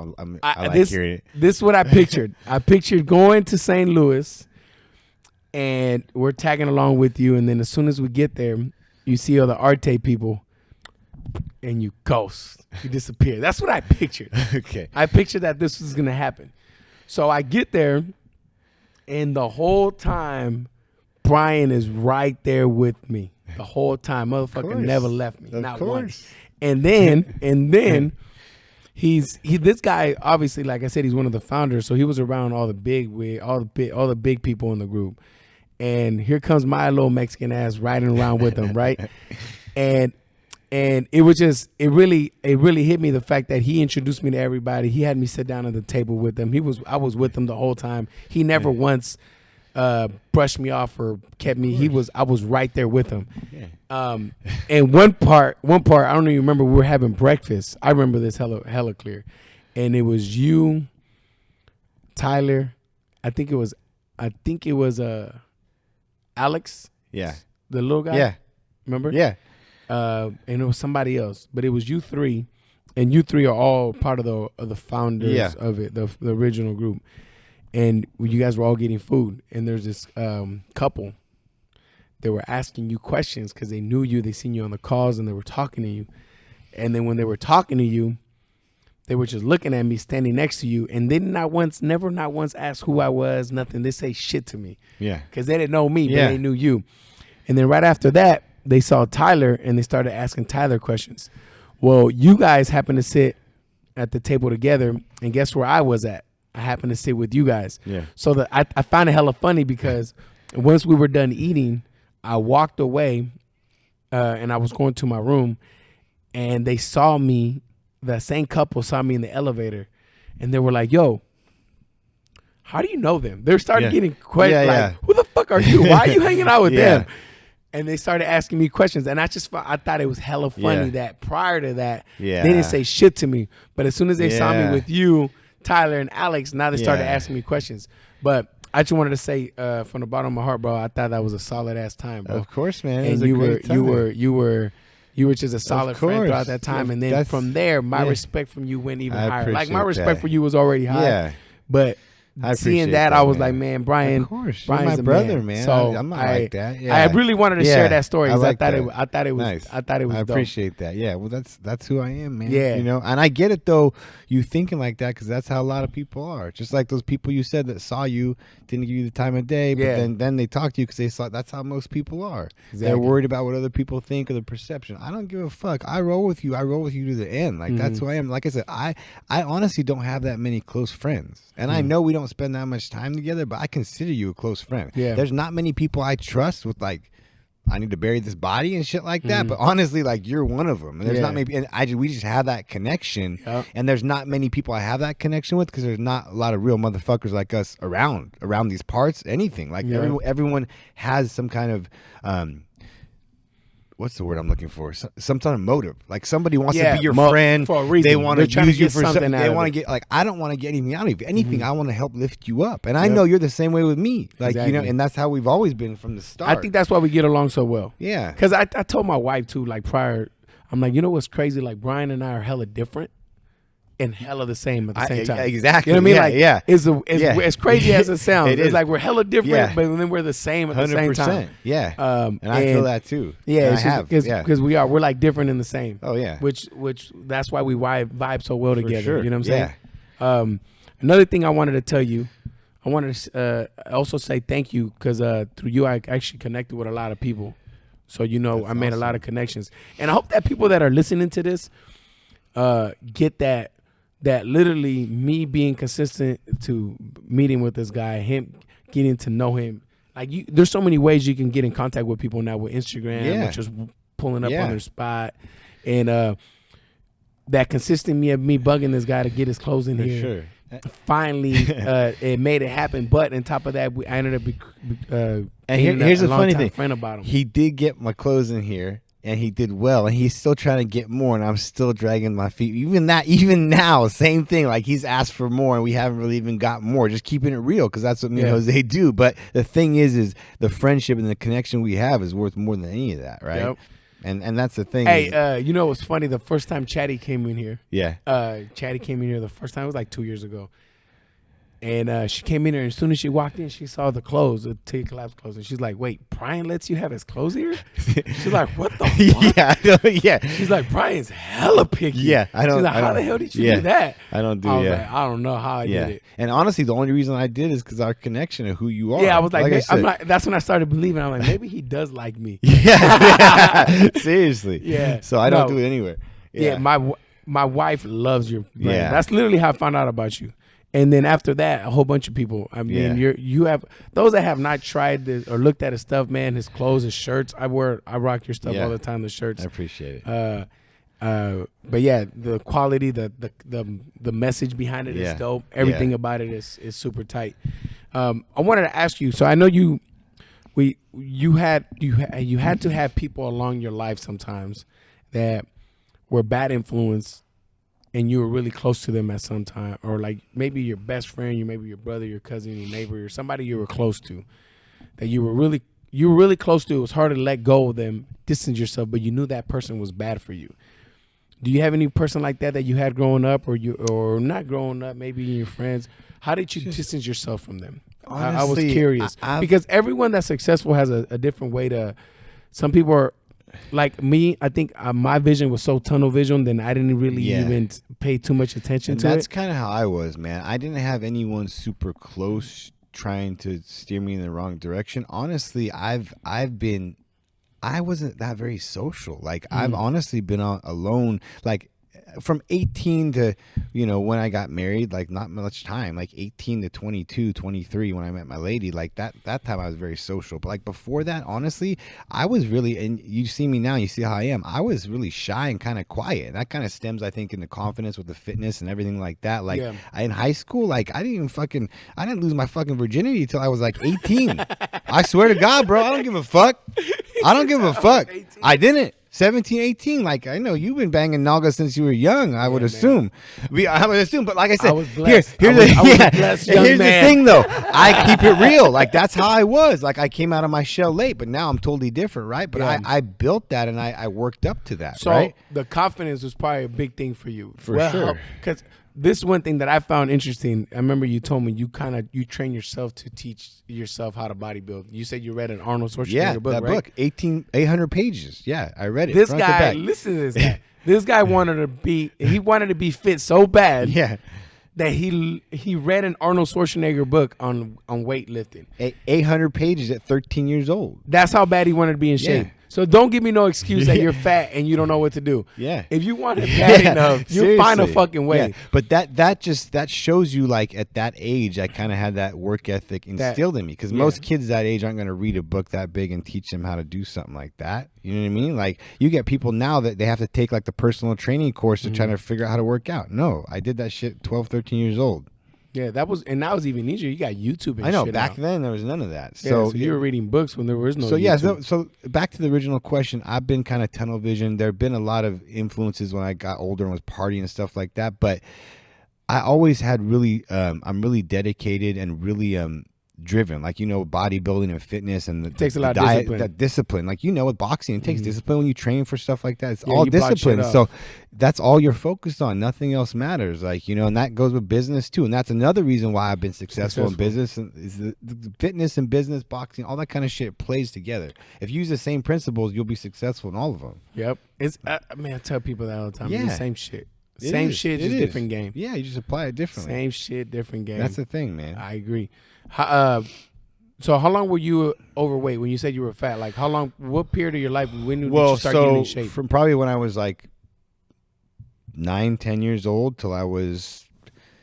I like hearing it. This is what I pictured. I pictured going to St. Louis, and we're tagging along with you. And then as soon as we get there, you see all the Arte people, and you ghost. You disappear. That's what I pictured. Okay. I pictured that this was going to happen. So I get there, and the whole time, Brian is right there with me. The whole time. Motherfucker never left me. Not once. And then this guy, obviously, like I said, he's one of the founders, so he was around all the big people in the group. And here comes my little Mexican ass riding around with him, right? And it was just, it really hit me, the fact that he introduced me to everybody. He had me sit down at the table with him. I was with him the whole time. He never once brushed me off or kept me. I was right there with him. Yeah. And one part, I don't even remember, we were having breakfast. I remember this hella clear. And it was you, Tyler, I think it was Alex. Yeah. The little guy. Yeah. Remember? Yeah. And it was somebody else, but it was you three, and you three are all part of the founders of it, the original group. And you guys were all getting food, and there's this couple. They were asking you questions because they knew you, they seen you on the calls, and they were talking to you. And then when they were talking to you, They were just looking at me standing next to you, and they never not once asked who I was, nothing. They say shit to me. Yeah. Because they didn't know me, Yeah. but they knew you. And then right after that, they saw Tyler, and they started asking Tyler questions. Well, you guys happened to sit at the table together, and guess where I was at? I happened to sit with you guys. Yeah. So I found it hella funny because once we were done eating, I walked away, and I was going to my room, and they saw me. The same couple saw me in the elevator, and they were like, "Yo, how do you know them?" They started getting questions like, "Who the fuck are you? Why are you hanging out with them?" And they started asking me questions, and I thought it was hella funny that prior to that, they didn't say shit to me, but as soon as they saw me with you, Tyler, and Alex, now they started asking me questions. But I just wanted to say from the bottom of my heart, bro, I thought that was a solid ass time, bro. Of course, man. And you were just a solid friend throughout that time. And then from there, my respect from you went even higher. Like my respect for you was already high. Yeah. But seeing that, I was like, man, Brian, of course, Brian's my brother, man. man. So I'm not like that. Yeah. I really wanted to share that story. I thought it was nice. I thought it was I dope. appreciate that. Yeah. Well, that's who I am, man. Yeah. You know, and I get it though. You thinking like that because that's how a lot of people are. Just like those people you said that saw you, didn't give you the time of day, but then they talk to you because they saw. That's how most people are. Exactly. They're worried about what other people think or the perception. I don't give a fuck. I roll with you. I roll with you to the end. Like that's who I am. Like I said, I honestly don't have that many close friends, and I know we don't spend that much time together, but I consider you a close friend. Yeah. There's not many people I trust with like, I need to bury this body and shit like that. But honestly, like you're one of them. And there's not many, and we just have that connection. Yep. And there's not many people I have that connection with because there's not a lot of real motherfuckers like us around these parts. Anything like everyone has some kind of what's the word I'm looking for? Some kind of motive. Like somebody wants to be your friend for a reason. They want to use you for something. They want to get. Like I don't want to get anything out of you. Anything, I want to help lift you up. And I know you're the same way with me. Like you know, and that's how we've always been from the start. I think that's why we get along so well. Yeah. Because I told my wife too. Like prior, I'm like, you know what's crazy? Like Brian and I are hella different. And hella the same at the same time. Exactly. You know what I mean? Like, it's crazy as it sounds. It's like we're hella different, but then we're the same at the same time. Yeah. And I feel that too. Yeah, because we're like different in the same. Oh yeah. Which that's why we vibe so well together. Sure. You know what I'm saying? Another thing I wanted to tell you, I wanted to also say thank you because through you I actually connected with a lot of people. So I made a lot of connections, and I hope that people that are listening to this get that literally me being consistent to meeting with this guy, him getting to know him. Like there's so many ways you can get in contact with people now with Instagram, with just pulling up on their spot, and that consistent me bugging this guy to get his clothes in here. Sure. Finally, it made it happen. But on top of that, I ended up and here's the funny thing. Friend about him. He did get my clothes in here. And he did well, and he's still trying to get more, and I'm still dragging my feet. Even now, same thing. Like he's asked for more, and we haven't really even got more. Just keeping it real, because that's what me and Jose do. But the thing is the friendship and the connection we have is worth more than any of that, right? Yep. And that's the thing. Hey, you know what's funny? The first time Chatty came in here, Chatty came in here the first time. It was like 2 years ago. And she came in here, and as soon as she walked in, she saw the clothes, the Tia Collapse clothes, and she's like, "Wait, Brian lets you have his clothes here?" She's like, "What the fuck?" Yeah. She's like, "Brian's hella picky." Yeah, I don't. She's like, "How the hell did you do that?" I don't do. I was like, I don't know how I did it. And honestly, the only reason I did is because our connection and who you are. Yeah, I was like I'm not. That's when I started believing. I'm like, maybe he does like me. Yeah, seriously. Yeah. So I don't do it anywhere. Yeah, my wife loves your brand. Yeah, that's literally how I found out about you. And then after that, a whole bunch of people. I mean, you have those that have not tried this or looked at his stuff, man. His clothes, his shirts. I rock your stuff all the time. The shirts. I appreciate it. But yeah, the quality, the message behind it is dope. Everything about it is super tight. I wanted to ask you. So I know you had to have people along your life sometimes that were bad influence. And you were really close to them at some time, or like maybe your best friend, maybe your brother, your cousin, your neighbor, or somebody you were close to, that you were really close to. It was hard to let go of them, distance yourself, but you knew that person was bad for you. Do you have any person like that you had growing up, or not growing up, maybe your friends? How did you distance yourself from them? Honestly, I was curious because everyone that's successful has a different way to. Some people are like me, I think my vision was so tunnel vision, then I didn't really even pay too much attention And to it. that's kind of how I was, man. I didn't have anyone super close trying to steer me in the wrong direction. Honestly, I wasn't that very social. Like I've honestly been alone, like from 18 to, when I got married, like not much time, like 18 to 22, 23 when I met my lady, like that time I was very social. But like before that, honestly, I was really, and you see me now, you see how I am. I was really shy and kind of quiet. And that kind of stems, I think, in the confidence with the fitness and everything like that. Like in high school, like I didn't lose my fucking virginity till I was like 18. I swear to God, bro, I don't give a fuck. I don't give a fuck. I didn't. 17, 18, like I know you've been banging Naga since you were young. I would assume. I would assume, but like I said, I was blessed. here's the thing though. I keep it real. Like that's how I was. Like I came out of my shell late, but now I'm totally different, right? But I built that and I worked up to that. So right? the confidence was probably a big thing for you, for sure. Because this one thing that I found interesting. I remember you told me you train yourself to teach yourself how to bodybuild. You said you read an Arnold Schwarzenegger book, that right? book, 800 pages. Yeah, I read it. This guy, listen to this guy. This guy wanted to be fit so bad. Yeah. That he read an Arnold Schwarzenegger book on weightlifting. 800 pages at 13 years old. That's how bad he wanted to be in shape. So don't give me no excuse that you're fat and you don't know what to do. Yeah. If you want it bad enough, you'll find a fucking way. Yeah. But that shows you, like at that age, I kind of had that work ethic instilled in me, because most kids that age aren't going to read a book that big and teach them how to do something like that. You know what I mean? Like you get people now that they have to take like the personal training course to try to figure out how to work out. No, I did that shit 12, 13 years old. Yeah, and that was even easier. You got YouTube and shit. I know, back then there was none of that. So you were reading books when there was no YouTube. So back to the original question, I've been kind of tunnel vision. There have been a lot of influences when I got older and was partying and stuff like that, but I always had really, I'm really dedicated and really driven, like bodybuilding and fitness, and it takes a lot of diet, discipline. That discipline, like with boxing, it takes discipline when you train for stuff like that. It's all discipline. So that's all you're focused on. Nothing else matters. Like and that goes with business too. And that's another reason why I've been successful in business. And is the fitness and business, boxing, all that kind of shit plays together. If you use the same principles, you'll be successful in all of them. Yep. It's I tell people that all the time. Yeah. It's the same shit. Same shit, just different game. Yeah, you just apply it differently. Same shit, different game. That's the thing, man. I agree. So how long were you overweight when you said you were fat? Like how long? What period of your life did you start getting in shape? From probably when I was like 9, 10 years old till I was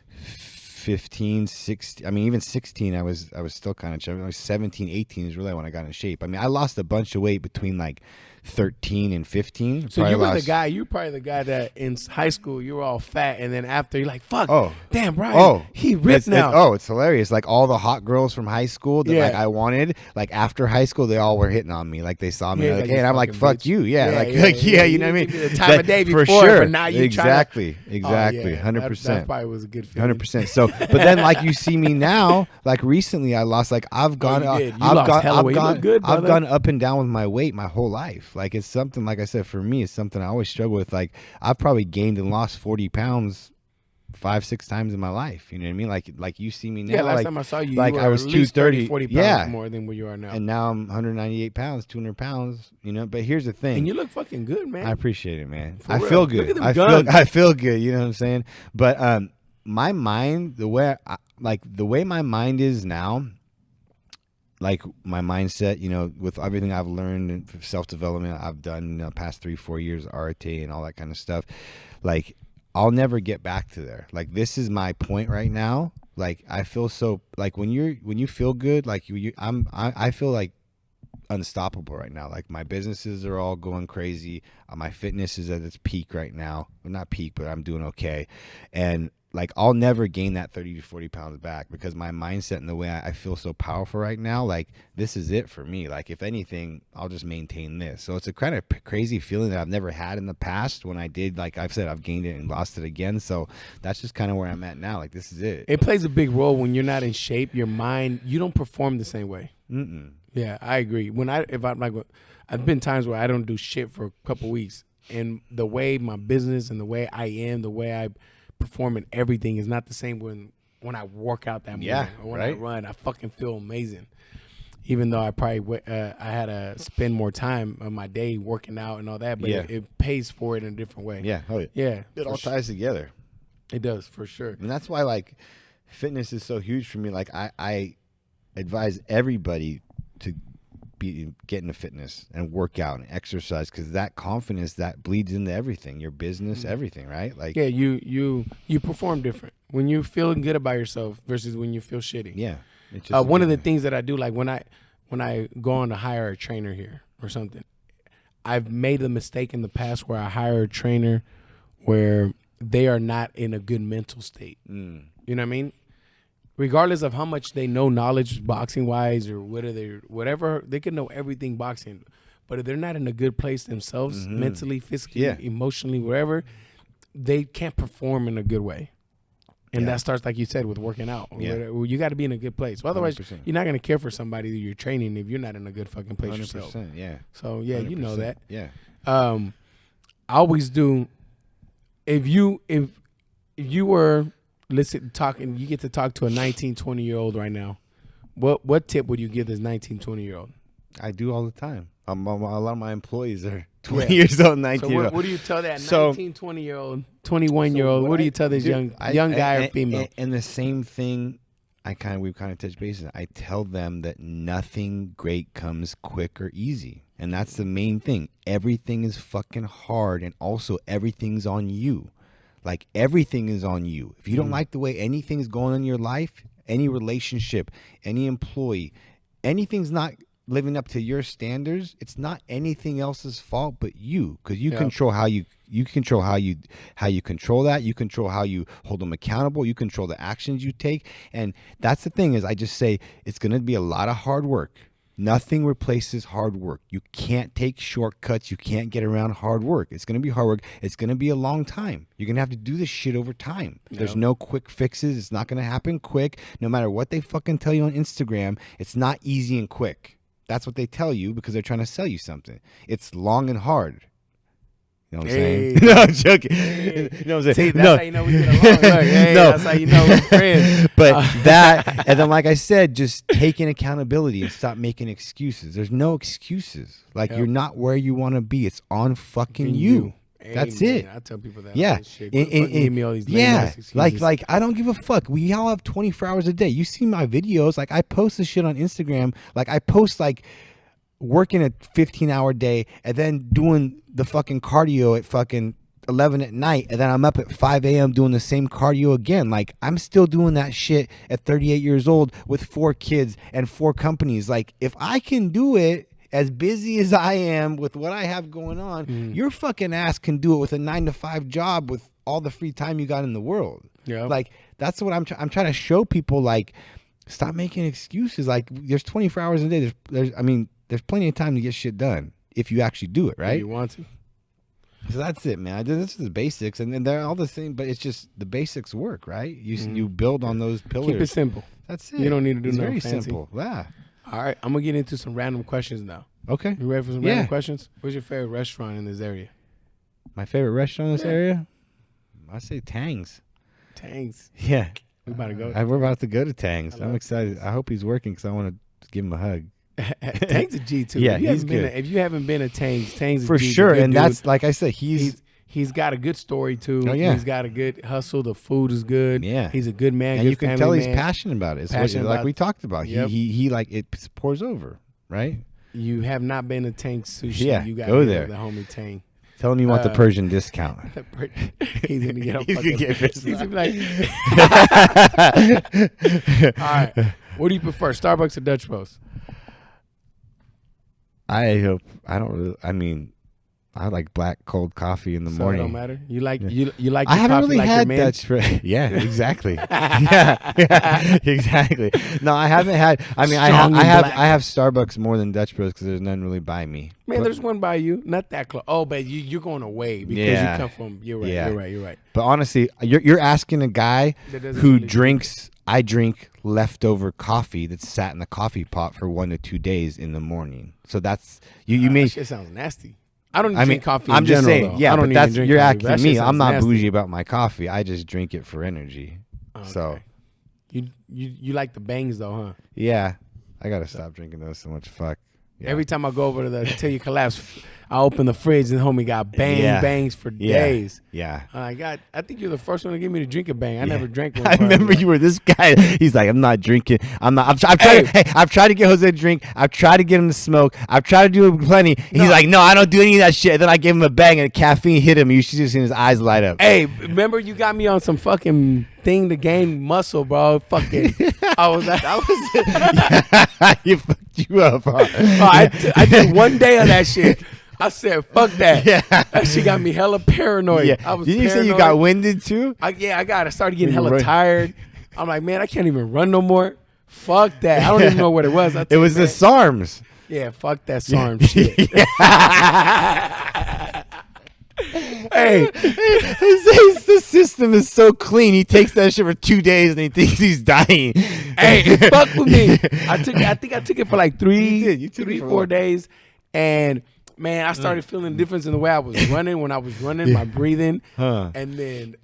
15, 16. I mean, even 16, I was still kind of chubby. I was 17, 18 is really when I got in shape. I mean, I lost a bunch of weight between like 13 and 15. So you were probably the guy that in high school you were all fat, and then after you're like, fuck, damn, Brian, he ripped now. It's hilarious. Like all the hot girls from high school that like I wanted, like after high school, they all were hitting on me. Like they saw me, like, hey, and I'm like, fuck bitch. You, you know what I mean? The time of day before, for sure. But now you exactly, 100%. That probably was a good feeling. 100%. So, but then like you see me now, like recently, I lost. Like I've gone up and down with my weight my whole life. Like it's something, like I said, for me, it's something I always struggle with. Like I've probably gained and lost 40 pounds 5-6 times in my life. You know what I mean? Like you see me now. Yeah, last time I saw you, like you were I was at least 230, 40 pounds more than where you are now. And now I'm 198 pounds, 200 pounds. But here's the thing. And you look fucking good, man. I appreciate it, man. For I real. feel good. I feel good. You know what I'm saying? But my mind, the way my mind is now, like my mindset, with everything I've learned and self-development I've done the past 3-4 years, RT and all that kind of stuff, like I'll never get back to there. Like this is my point right now. Like I feel so, like when you feel good, like I feel like unstoppable right now. Like my businesses are all going crazy. My fitness is at its peak right now. Well, not peak, but I'm doing okay. And like I'll never gain that 30 to 40 pounds back, because my mindset and the way I feel so powerful right now, like this is it for me. Like if anything, I'll just maintain this. So it's a kind of crazy feeling that I've never had in the past. When I did, like I've said, I've gained it and lost it again. So that's just kind of where I'm at now. Like this is it. It plays a big role when you're not in shape. Your mind, you don't perform the same way. Mm-mm. Yeah, I agree. I've been times where I don't do shit for a couple weeks, and the way my business and the way I am, the way I perform in everything is not the same when I work out that morning or when I run. I fucking feel amazing. even though I probably I had to spend more time on my day working out and all that, but Yeah. it pays for it in a different way. Yeah. Oh, yeah. Yeah, It all ties together. it does for sure. And that's why, like, fitness is so huge for me. Like, I advise everybody to get into fitness and work out and exercise, because that confidence that bleeds into everything, your business, everything, right? Like, Yeah, you perform different when you feeling good about yourself versus when you feel shitty. yeah. It's just One of the things that I do, like when I go on to hire a trainer here or something, I've made the mistake in the past where I hire a trainer where they are not in a good mental state. You know what I mean? Regardless of how much they know knowledge boxing wise or whatever, they can know everything boxing. But if they're not in a good place themselves, mentally, physically, emotionally, wherever, they can't perform in a good way. And that starts, like you said, with working out. Yeah. You got to be in a good place. Well, otherwise, 100%. you're not going to care for somebody that you're training if you're not in a good fucking place 100%, yourself. yeah. So, yeah, you know 100%, that. Yeah. I always do. If you were talking, you get to talk to a 19, 20-year-old right now. What tip would you give this 19, 20-year-old? I do all the time. A lot of my employees are 20 years old, 19 years So old. what do you tell that 19, 20-year-old, 21-year-old? What do you tell this young guy or female? And the same thing, we've kind of touched bases. I tell them that nothing great comes quick or easy. And that's the main thing. Everything is fucking hard, and also everything's on you. Like, everything is on you. If you don't like the way anything's going on in your life, any relationship, any employee, anything's not living up to your standards, it's not anything else's fault but you, because you control how you control how you control that. You control how you hold them accountable. You control the actions you take. And that's the thing, is I just say it's going to be a lot of hard work. Nothing replaces hard work. You can't take shortcuts. You can't get around hard work. It's going to be hard work. It's going to be a long time. You're going to have to do this shit over time. There's no quick fixes. It's not going to happen quick. No matter what they fucking tell you on Instagram, it's not easy and quick. That's what they tell you because they're trying to sell you something. It's long and hard. You know what I'm saying? No, I'm joking. You know what I'm saying? See, that's how you know we get along. Look, that's how you know we're friends. But that, and then like I said, just taking accountability and stop making excuses. There's no excuses. Like, you're not where you want to be. It's on fucking you. That's it. I tell people that. Yeah. Shit. Give me all these like I don't give a fuck. We all have 24 hours a day. You see my videos. Like, I post this shit on Instagram. Like, I post like working a 15-hour day and then doing the fucking cardio at fucking 11 at night, and then I'm up at 5 a.m. doing the same cardio again. Like, I'm still doing that shit at 38 years old with 4 kids and 4 companies. Like, if I can do it as busy as I am with what I have going on, your fucking ass can do it with a 9-to-5 job with all the free time you got in the world. Yeah. Like, that's what I'm trying to show people. Like, stop making excuses. Like, there's 24 hours a day. There's plenty of time to get shit done if you actually do it, right? If you want to. So that's it, man. This is the basics, and they're all the same, but it's just the basics work, right? You build on those pillars. Keep it simple. That's it. You don't need to do it's nothing very fancy. simple. Yeah. All right, I'm gonna get into some random questions now. Okay. You ready for some random questions? What's your favorite restaurant in this area? My favorite restaurant in this area? I say Tang's. Tang's. Yeah. We about to go. We're about to go to Tang's. I'm excited. Tang's. I hope he's working because I want to give him a hug. Tang's a G too. Yeah, he's good. If you haven't been to Tang's is for G, sure. And dude. that's, like I said, he's got a good story too. Oh, yeah. He's got a good hustle. The food is good. Yeah. He's a good man. And good you can family tell he's man. passionate about it. It's Passionate like about- we talked about. Yep. He like, it pours over, right? You have not been to Tang's sushi. Yeah, You got go to there. The homie Tang. Tell him you want the Persian discount. He's gonna get up. He's gonna get pissed He's gonna be like, all right. What do you prefer, Starbucks or Dutch Bros? I like black cold coffee in the morning. It don't matter. You like you like. I your haven't coffee really like had your man? Dutch. Yeah, exactly. yeah, exactly. No, I haven't had. I mean, Strong I and have black. Starbucks more than Dutch Bros because there's none really by me. Man, But- there's one by you, not that close. Oh, but you're going away because Yeah. you come from. You're right. Yeah. You're right. But honestly, you're asking a guy That doesn't who really- drinks. I drink leftover coffee that's sat in the coffee pot for 1 to 2 days in the morning. So that's you may. That shit sounds nasty. I don't I drink mean, coffee. I'm in just general, saying, though. yeah, I don't but even that's drink you're coffee. That asking shit me. I'm sounds not nasty. bougie about my coffee. I just drink it for energy. Okay. So you like the bangs though, huh? yeah, I gotta stop drinking those so much. Fuck. Yeah. Every time I go over to the Till You Collapse, I open the fridge and homie got bangs for days. Yeah. I think you're the first one to give me to drink a bang. I never drank one. I remember you were this guy. He's like, I'm not drinking. I'm not. I've tried to get Jose to drink. I've tried to get him to smoke. I've tried to do plenty. He's like, no, I don't do any of that shit. And then I gave him a bang and caffeine hit him. You should have seen his eyes light up. Hey, remember you got me on some fucking thing to gain muscle, bro? Fucking, I was like, You fucked you up. Huh? I did one day of that shit. I said, fuck that. Yeah. That shit got me hella paranoid. Yeah. I was Didn't you paranoid. say you got winded too? I started getting hella tired. I'm like, man, I can't even run no more. Fuck that. I don't even know what it was. It was the SARMs. Yeah, fuck that SARM shit. Hey, the system is so clean. He takes that shit for 2 days and he thinks he's dying. hey, it fucked with me. I think I took it for like You took it for 4 what? days, and man, I started feeling a difference in the way I was running. When I was running, my breathing, and then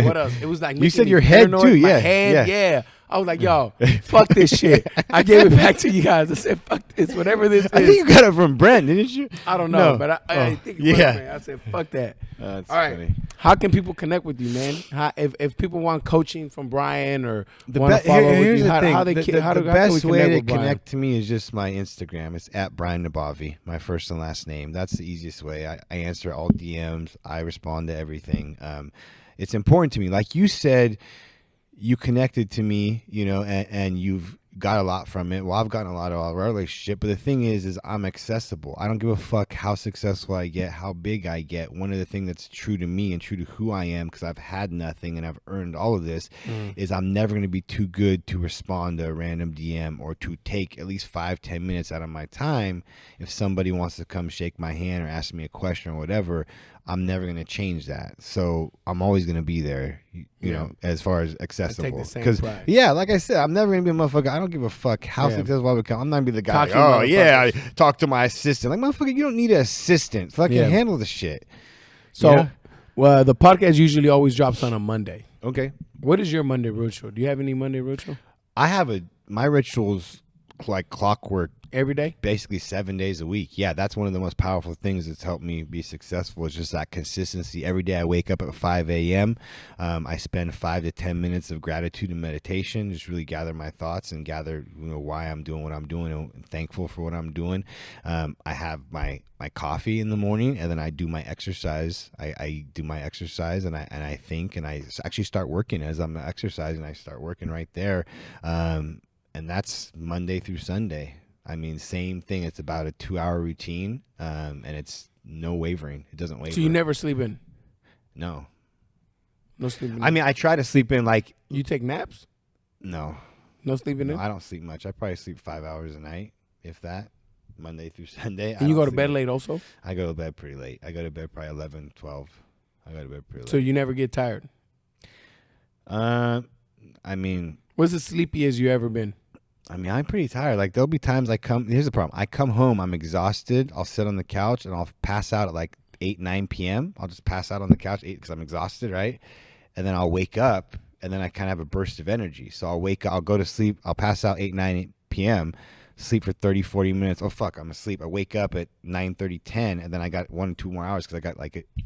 what else? It was like You said making your me head paranoid. too, My yeah, head, yeah. I was like, yo, fuck this shit. I gave it back to you guys. I said, fuck this, whatever this I is. think you got it from Brent, didn't you? I don't know, No. but I think it was, man. I said, fuck that. That's All right. funny. How can people connect with you, man? If people want coaching from Brian or The want to follow with here's you, the how, thing. how they the, ca- the, how the do, how can we best way to with Brian? connect to me is just my Instagram. It's at Brian Nabavi, my first and last name. That's the easiest way. I answer all DMs. I respond to everything. It's important to me. Like you said, you connected to me, and you've got a lot from it. Well, I've gotten a lot of our relationship, but the thing is I'm accessible. I don't give a fuck how successful I get, how big I get. One of the things that's true to me and true to who I am, because I've had nothing and I've earned all of this, is I'm never going to be too good to respond to a random DM or to take at least 5-10 minutes out of my time. If somebody wants to come shake my hand or ask me a question or whatever, I'm never going to change that. So I'm always going to be there, you know, as far as accessible. I take the same Because, pride. yeah, like I said, I'm never going to be a motherfucker. I don't give a fuck how Yeah. successful I become. I'm not going to be the guy, Cocky like, oh, yeah, I motherfuckers. talk to my assistant. Like, motherfucker, you don't need an assistant. Fucking Yeah. handle the shit. So, Yeah? well, the podcast usually always drops on a Monday. Okay. What is your Monday ritual? Do you have any Monday ritual? I have my rituals like clockwork, Every day? basically 7 days a week. Yeah, that's one of the most powerful things that's helped me be successful. It's just that consistency. Every day I wake up at 5 a.m. I spend 5 to 10 minutes of gratitude and meditation, just really gather my thoughts and gather why I'm doing what I'm doing and thankful for what I'm doing. I have my coffee in the morning, and then I do my exercise. I do my exercise, and I think, and I actually start working as I'm exercising. I start working right there. And that's Monday through Sunday. I mean, same thing. It's about a 2-hour routine, and it's no wavering. It doesn't waver. So you never sleep in? No. No sleeping in? I mean, I try to sleep in like, you take naps? no. No sleeping No, in? I don't sleep much. I probably sleep 5 hours a night, if that, Monday through Sunday. And you go to bed late also? I go to bed pretty late. I go to bed probably 11, 12. I go to bed pretty late. So you never get tired? I mean, What's the sleepiest you ever been? I'm pretty tired. Like, there'll be times here's the problem. I come home, I'm exhausted. I'll sit on the couch and I'll pass out at like 8, 9 p.m. I'll just pass out on the couch because I'm exhausted, right? And then I'll wake up and then I kind of have a burst of energy. So I'll go to sleep. I'll pass out 8, 9 p.m., sleep for 30, 40 minutes. Oh, fuck, I'm asleep. I wake up at 9:30, 10, and then I got 1 or 2 more hours because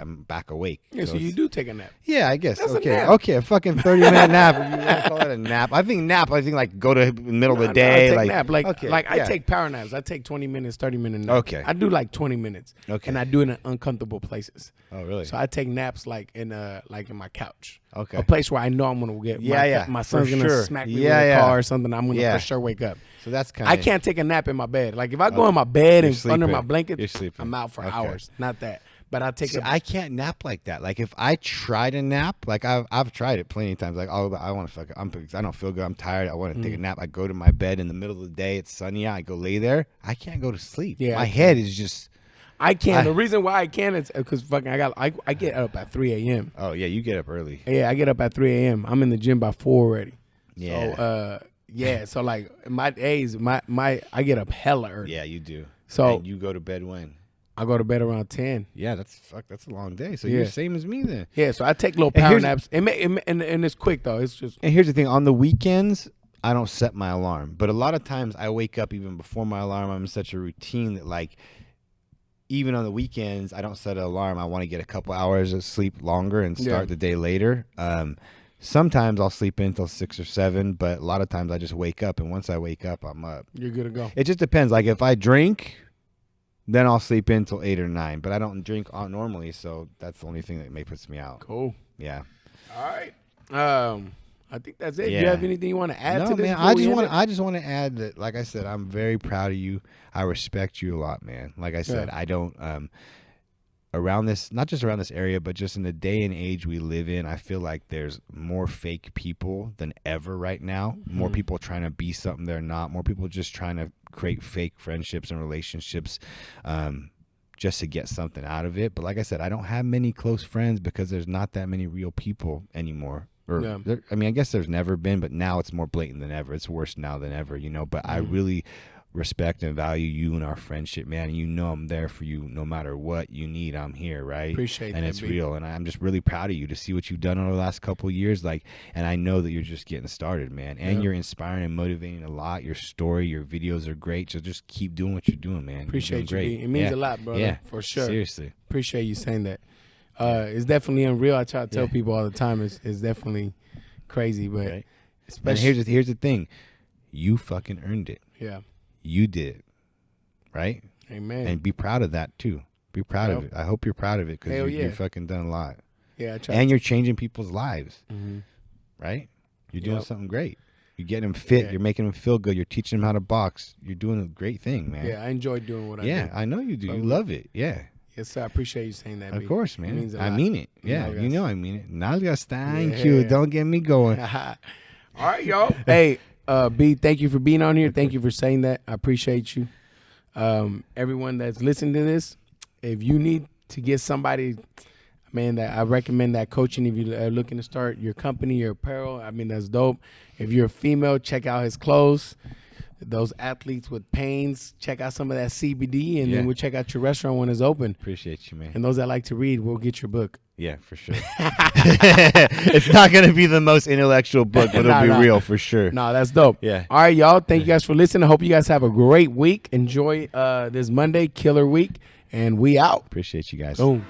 I'm back awake. Yeah, so you it's- do take a nap. Yeah, I guess. That's a Okay. nap. Okay, a fucking 30-minute nap. If you want to call that a nap. I think like go to the middle of the day. I take like nap. okay, I yeah. take power naps. I take 20 minutes, 30-minute naps. Okay. I do like 20 minutes. Okay. And I do it in uncomfortable places. Oh, really? So I take naps like in my couch. Okay. A place where I know I'm gonna get my for son's gonna sure. smack me Yeah, with a yeah. car or something. I'm gonna Yeah. for sure wake up. So that's kind I of. can't take a nap in my bed. Like if I go in my bed You're and under my sleeping. blanket, You're sleeping. I'm out for Okay. hours. Not that. But I take See, a I can't nap like that. Like if I try to nap, like I've tried it plenty of times. Like I want to fuck. I don't feel good. I'm tired. I want to take a nap. I go to my bed in the middle of the day. It's sunny out. I go lay there. I can't go to sleep. Yeah, my I head is just. I can't. The reason why I can't is because fucking I get up at 3 a.m. Oh yeah, you get up early. Yeah, I get up at 3 a.m. I'm in the gym by 4 already. Yeah. So yeah, so like my days, I get up hella early. Yeah, you do. So and you go to bed when? I go to bed around 10. Yeah, that's a long day. So Yeah. you're the same as me then. Yeah, so I take little And power here's- naps. And it's quick though. It's just And here's the thing: on the weekends, I don't set my alarm. But a lot of times I wake up even before my alarm. I'm in such a routine that, like, even on the weekends, I don't set an alarm. I want to get a couple hours of sleep longer and start the day later. Sometimes I'll sleep until 6 or 7, but a lot of times I just wake up, and once I wake up, I'm up. You're good to go. It just depends. Like, if I drink, then I'll sleep in until 8 or 9, but I don't drink normally, so that's the only thing that may puts me out. Cool. Yeah. All right. I think that's it. Yeah. Do you have anything you want to add to this? Man, I just want to add that, like I said, I'm very proud of you. I respect you a lot, man. Like I said, I don't around this, not just around this area, but just in the day and age we live in, I feel like there's more fake people than ever right now. More people trying to be something they're not. More people just trying to create fake friendships and relationships just to get something out of it. But like I said, I don't have many close friends because there's not that many real people anymore. I mean, I guess there's never been, but now it's more blatant than ever. It's worse now than ever, But I really respect and value you and our friendship, man. And I'm there for you no matter what you need. I'm here, right? Appreciate that. And it's real. And I'm just really proud of you to see what you've done over the last couple of years. And I know that you're just getting started, man. And you're inspiring and motivating a lot. Your story, your videos are great. So just keep doing what you're doing, man. Appreciate you. Great. It means a lot, brother. Yeah, for sure. Seriously. Appreciate you saying that. It's definitely unreal. I try to tell people all the time. It's definitely crazy, but especially here's the thing. You fucking earned it. Yeah. You did it. Right? Amen. And be proud of that too. Be proud of it. I hope you're proud of it because you fucking done a lot. Yeah, I try. And you're changing people's lives. Right? You're doing something great. You're getting them fit. Yeah. You're making them feel good. You're teaching them how to box. You're doing a great thing, man. Yeah, I enjoy doing what I do. Yeah, I know you do. So you love it. Yeah. Yes, sir. I appreciate you saying that. Of course, man. It means a lot. I mean it. Yeah, Nalgas. I mean it. Nalgas, thank you. Don't get me going. All right, y'all. Hey, B, thank you for being on here. Thank you for saying that. I appreciate you. Everyone that's listening to this, if you need to get somebody, man, that I recommend that coaching. If you're looking to start your company, your apparel, I mean, that's dope. If you're a female, check out his clothes. Those athletes with pains, check out some of that CBD, and then we'll check out your restaurant when it's open. Appreciate you, man. And those that like to read, we'll get your book. Yeah, for sure. It's not going to be the most intellectual book, but it'll be real for sure. No, that's dope. Yeah. All right, y'all. Thank you guys for listening. I hope you guys have a great week. Enjoy this Monday, killer week, and we out. Appreciate you guys. Boom.